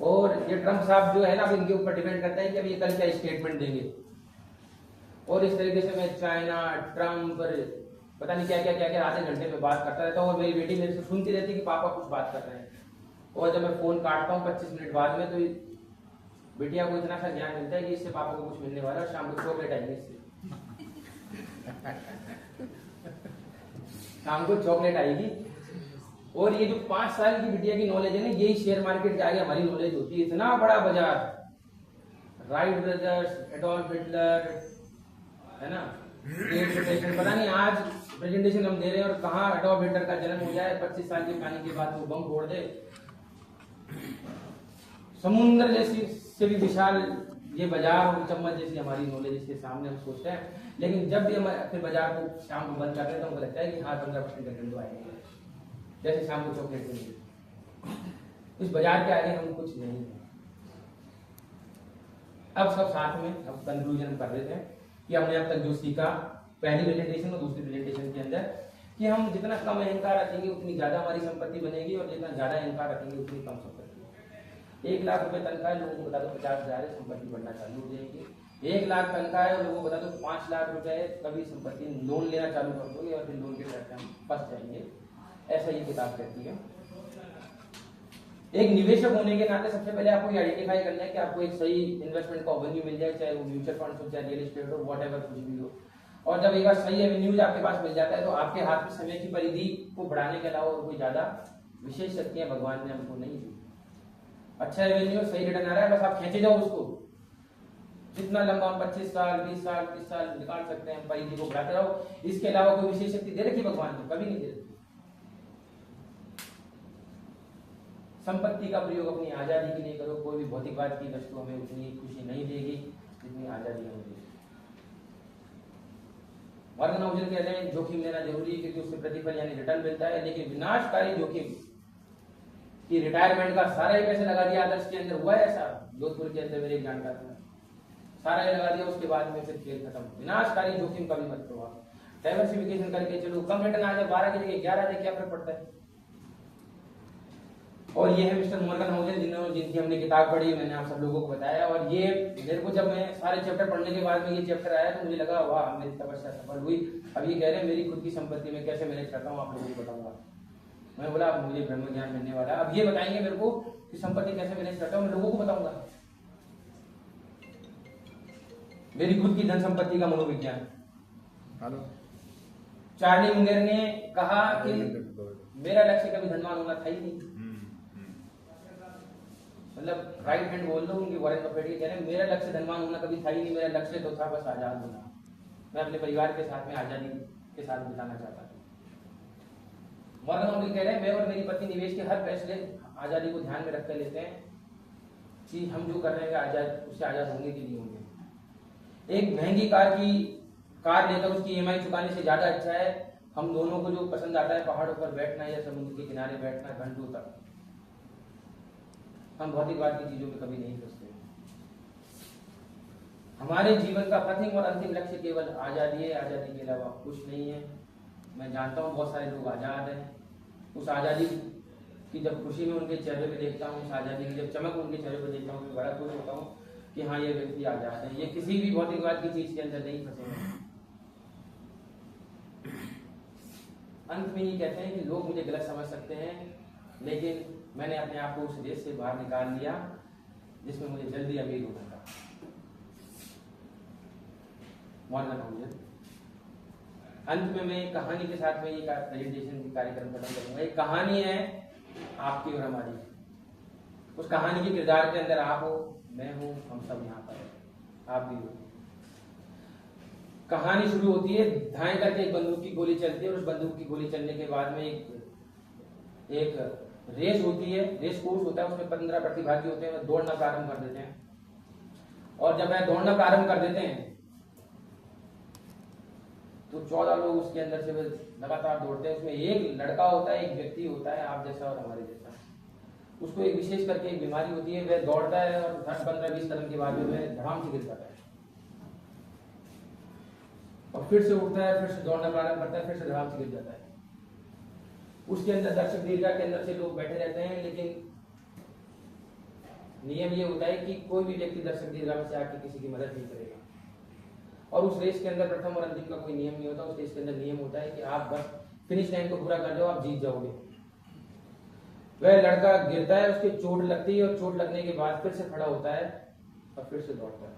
और ये ट्रम्प साहब जो है ना, अब इनके ऊपर डिपेंड करता है कि अब ये कल क्या स्टेटमेंट देंगे। और इस तरीके से मैं चाइना, ट्रम्प, पता नहीं क्या क्या क्या क्या आधे घंटे में बात करता रहता हूँ। और मेरी बेटी मेरे से सुनती रहती है कि पापा कुछ बात कर रहे हैं। और जब मैं फोन काटता हूँ 25 मिनट बाद में, तो बेटिया को इतना सा ज्ञान मिलता है कि इससे पापा को कुछ मिलने वाला है, और शाम को चॉकलेट आएगी इससे शाम को चॉकलेट आएगी। और ये जो 5 साल की बिटिया की नॉलेज है ना, यही शेयर मार्केट के आगे हमारी नॉलेज होती है। इतना बड़ा बाजार, राइट ब्रदर्स, एडोल्फ हिटलर, है ना, पता नहीं आज प्रेजेंटेशन हम दे रहे हैं और कहाँ एडोल्फ हिटलर का जन्म हो जाए, 25 साल के पानी के बाद वो बम फोड़ दे। समुद्र जैसी से भी विशाल ये बाजार और चम्मच जैसी हमारी नॉलेज इसके सामने हम सोचते हैं। लेकिन जब भी हम फिर बाजार को शाम को बंद करते हैं तो हमको लगता है कि हाँ 15% का विंडो आएगा, जैसे शाम को चॉकलेट मिलेगी। इस बाजार के आगे हम कुछ नहीं है। अब सब साथ में अब कंक्लूजन कर देते हैं कि हमने अब तक जो सीखा पहली प्रेजेंटेशन और दूसरी प्रेजेंटेशन के अंदर, कि हम जितना कम अहंकार रखेंगे उतनी ज्यादा हमारी संपत्ति बनेगी, और जितना ज्यादा अहंकार रखेंगे उतनी कम संपत्ति। 1 लाख रुपए तनख्वाह है, लोगों को बता दो 50,000 है, संपत्ति बढ़ना चालू हो जाएगी। 1 लाख तनख्वाह है और लोगों को बता दो 5 लाख रुपए है, कभी संपत्ति लोन लेना चालू कर दोगे और फिर लोन के डर हम फंस जाएंगे। ऐसा ये किताब कहती है। एक निवेशक होने के नाते सबसे पहले आपको ये आइडेंटिफाई करना है कि आपको एक सही इन्वेस्टमेंट का एवेन्यू मिल जाए, चाहे वो म्यूचुअल फंड हो, चाहे रियल एस्टेट हो, व्हाटएवर कुछ भी हो। और जब एक बार सही एवेन्यूज आपके पास मिल जाता है तो आपके हाथ में समय की परिधि को बढ़ाने के अलावा और कोई ज्यादा विशेष शक्तियां भगवान ने हमको नहीं दी। अच्छा एवेन्यू, सही रिटर्न आ रहा है, बस आप खींचे जाओ उसको, जितना लंबा हम 25 साल 20 साल 30 साल निकाल सकते हैं, परिधि को बढ़ाते रहो। इसके अलावा कोई विशेष शक्ति दे रखी भगवान ने? कभी नहीं दे रखी। संपत्ति का प्रयोग अपनी आजादी के लिए करो, कोई भी भौतिकवाद की वस्तु हमें उतनी खुशी नहीं देगी। जितनी आजादी है मुझे। मॉर्गन हाउसल कहते हैं जोखिम लेना जरूरी है क्योंकि उससे प्रतिफल यानी रिटर्न मिलता है, लेकिन विनाशकारी जोखिम कि रिटायरमेंट का सारा ही पैसे लगा दिया आदर्श के अंदर। हुआ है ऐसा जोधपुर के अंदर, मेरे एक जानकार था, सारा ही लगा दिया, उसके बाद में फिर खेल खत्म। विनाशकारी जोखिम कभी मत करो आप, डाइवर्सिफिकेशन करके चलो, कम रिटर्न आ जाए 12 की जगह 11 आ जाए, क्या फर्क पड़ता है। और ये है मिस्टर मॉर्गन हाउसल जिनकी हमने किताब पढ़ी, मैंने आप सब लोगों को बताया। और ये मेरे को जब मैं सारे चैप्टर पढ़ने के बाद में ये चैप्टर आया तो मुझे लगा वाह मेरी तपस्या सफल हुई। अब ये कह रहे हैं मेरी खुद की संपत्ति में कैसे मैनेज करता हूँ आप लोगों को बताऊंगा। मैं बोला अब मुझे ब्रह्म ज्ञान मिलने वाला, अब ये बताएंगे मेरे को कि संपत्ति कैसे मैनेज करता हूँ, मैं लोगों को बताऊंगा मेरी खुद की धन संपत्ति का मनोविज्ञान। चार्ली मुंगेर ने कहा कि मेरा लक्ष्य कभी धनवान होना था ही नहीं। मतलब राइट हैंड बोल दो उनकी, वॉरेन बफेट के कह रहे हैं मेरा लक्ष्य धनवान होना कभी था ही नहीं, मेरा लक्ष्य तो था बस आजाद होना। मैं अपने परिवार के साथ में आजादी के साथ बिताना चाहता था। मॉर्गन हाउसल कह रहे हैं मैं और मेरी पत्नी निवेश के हर फैसले आजादी को ध्यान में रखकर लेते हैं कि हम जो कर रहे हैं आजाद उससे आजाद होंगे कि नहीं होंगे। एक महंगी कार लेकर उसकी ईएमआई चुकाने से ज्यादा अच्छा है हम दोनों को जो पसंद आता है पहाड़ों पर बैठना या समुद्र के किनारे बैठना घंटों तक। हम भौतिकवाद की चीजों में कभी नहीं फंसते। हमारे जीवन का प्रथम और अंतिम लक्ष्य केवल आजादी है, आजादी के अलावा कुछ नहीं है। मैं जानता हूँ बहुत सारे लोग आजाद हैं, उस आजादी की जब खुशी में उनके चेहरे पे देखता हूँ, उस आजादी की जब चमक उनके चेहरे पे देखता हूँ, मैं बड़ा खुश होता हूँ कि हाँ ये व्यक्ति आजाद है, ये किसी भी भौतिकवाद की चीज के अंदर नहीं फंसे हैं। अंत में ये कहते हैं कि लोग मुझे गलत समझ सकते हैं, लेकिन मैंने अपने आप को उस रेस से बाहर निकाल लिया जिसमें मुझे जल्दी अमीर होना था। Morgan Housel. अंत में मैं कहानी के साथ में ये प्रेजेंटेशन कार्यक्रम खत्म करूंगा। एक कहानी है आपकी और हमारी, उस कहानी के किरदार के अंदर आप हो, मैं हूं, हम सब यहाँ पर, आप भी हो। कहानी शुरू होती है, धाएं करके एक बंदूक की गोली चलती है और उस बंदूक की गोली चलने के बाद में एक रेस होती है, रेस कोर्स होता है, उसमें 15 प्रतिभागी होते हैं, वह दौड़ना प्रारंभ कर देते हैं। और जब वह दौड़ना प्रारंभ कर देते हैं तो 14 लोग उसके अंदर से लगातार दौड़ते हैं। उसमें एक लड़का होता है, एक व्यक्ति होता है आप जैसा और हमारे जैसा। उसको एक विशेष करके एक बीमारी होती है, वह दौड़ता है और 15-20 कदम के बाद में वह धड़ाम से गिर जाता है और फिर से उठता है, फिर से दौड़ना प्रारंभ करता है, फिर से धड़ाम से गिर जाता है। उसके अंदर दर्शक दीर्घा के अंदर से लोग बैठे रहते हैं, लेकिन नियम ये होता है कि कोई भी व्यक्ति दर्शक दीर्घा में से आके किसी की मदद नहीं करेगा। और उस रेस के अंदर प्रथम और अंतिम का कोई नियम नहीं होता। उस रेस के अंदर नियम होता है कि आप बस फिनिश लाइन को पूरा कर जाओ, आप जीत जाओगे। वह लड़का गिरता है, उसके चोट लगती है और चोट लगने के बाद फिर से खड़ा होता है और फिर से दौड़ता है।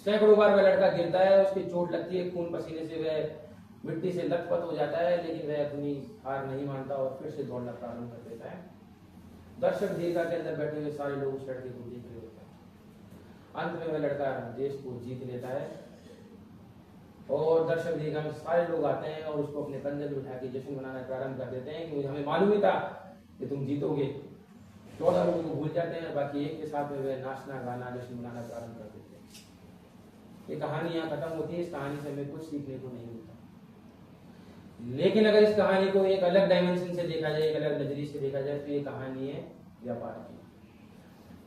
सैकड़ों बार वह लड़का गिरता है, उसकी चोट लगती है, खून पसीने से वह मिट्टी से लथपथ हो जाता है, लेकिन वह अपनी हार नहीं मानता और फिर से दौड़ना प्रारंभ कर देता है। दर्शक दीर्घा के अंदर बैठे हुए सारे लोग उस लड़के को देख रहे होते हैं। अंत में वह लड़का देश को जीत लेता है और दर्शक दीर्घा में सारे लोग आते हैं और उसको अपने कंधे में उठा के जश्न मनाना प्रारंभ कर देते हैं कि हमें मालूम ही था कि तुम जीतोगे। 14 लोगों को भूल जाते हैं, बाकी एक के साथ में वह नाचना गाना जश्न मनाना प्रारंभ कर देते हैं। ये कहानी यहाँ खत्म होती है। इस कहानी से हमें कुछ सीखने को नहीं मिलता, लेकिन अगर इस कहानी को एक अलग डायमेंशन से देखा जाए, एक अलग नजरिए से देखा जाए, तो ये कहानी है व्यापार की।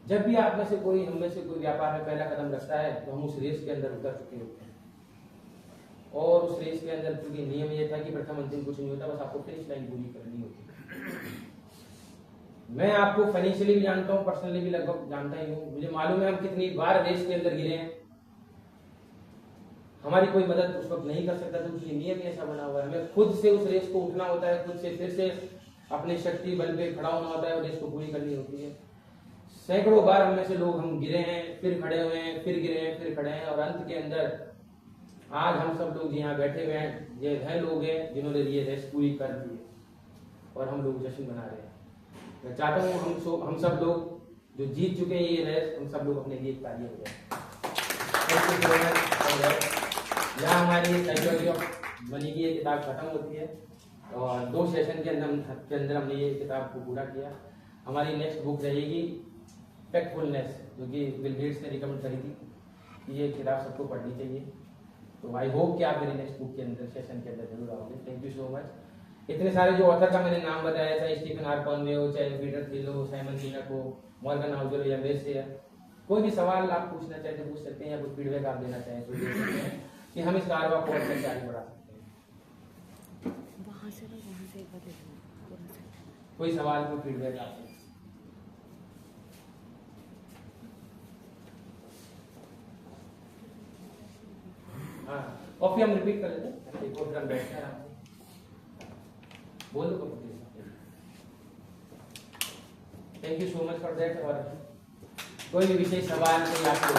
जब भी आप में से कोई, हम में से कोई व्यापार में पहला कदम रखता है तो हम उस रेस के अंदर उतर चुके होते हैं। और उस रेस के अंदर क्योंकि नियम ये था कि प्रथम अंतिम कुछ नहीं होता, बस आपको फिनिश लाइन पूरी करनी होती है। मैं आपको फाइनेंशियली भी जानता हूँ, पर्सनली भी लगभग जानता ही हूँ। मुझे मालूम है हम कितनी बार रेस के अंदर गिरे हैं। हमारी कोई मदद उस वक्त नहीं कर सकता था क्योंकि नियम ऐसा बना हुआ है। हमें खुद से उस रेस को उठना होता है, खुद से फिर से अपने शक्ति बल पे खड़ा होना होता है और रेस को पूरी करनी होती है। सैकड़ों बार हम में से लोग हम गिरे हैं, फिर खड़े हुए हैं, फिर गिरे हैं, फिर खड़े हैं और अंत के अंदर आज हम सब लोग यहाँ बैठे हुए हैं, ये वह लोग हैं जिन्होंने ये रेस पूरी कर दी है और हम लोग जश्न मना रहे हैं। मैं चाहता हूँ हम सब लोग जो जीत चुके हैं ये रेस, हम सब लोग अपने लिए ताली हो जाए। यहाँ हमारी साइकोलॉजी ऑफ मनी की ये किताब खत्म होती है और 2 सेशन के अंदर हमने ये किताब को पूरा किया। हमारी नेक्स्ट बुक रहेगी फैक्टफुलनेस, जो कि बिल गेट्स ने रिकमेंड करी थी। ये किताब सबको पढ़नी चाहिए। तो आई होप कि आप मेरे नेक्स्ट बुक के अंदर सेशन के अंदर जरूर आओगे। Thank you so much. इतने सारे जो ऑथर का मैंने नाम बताया, चाहे स्टीफन आर कॉनवे हो, चाहे पीटर थिल हो, साइमन सिनेक हो, मॉर्गन हाउसर हो या मेरे, कोई भी सवाल आप पूछना चाहें तो पूछ सकते हैं, या कोई फीडबैक आप देना चाहें तो दे सकते हैं कि हम इस कारवा को और कैसे आगे बढ़ा सकते हैं। वहाँ से एक बार देखो, कोई सवाल, कोई फीडबैक आपसे? हाँ, कॉफी हम रिपीट कर लेते हैं, एक और बैठते हैं आराम से, बोल दो coffee. Thank you so much for that. और कोई भी विशेष सवाल कोई आपको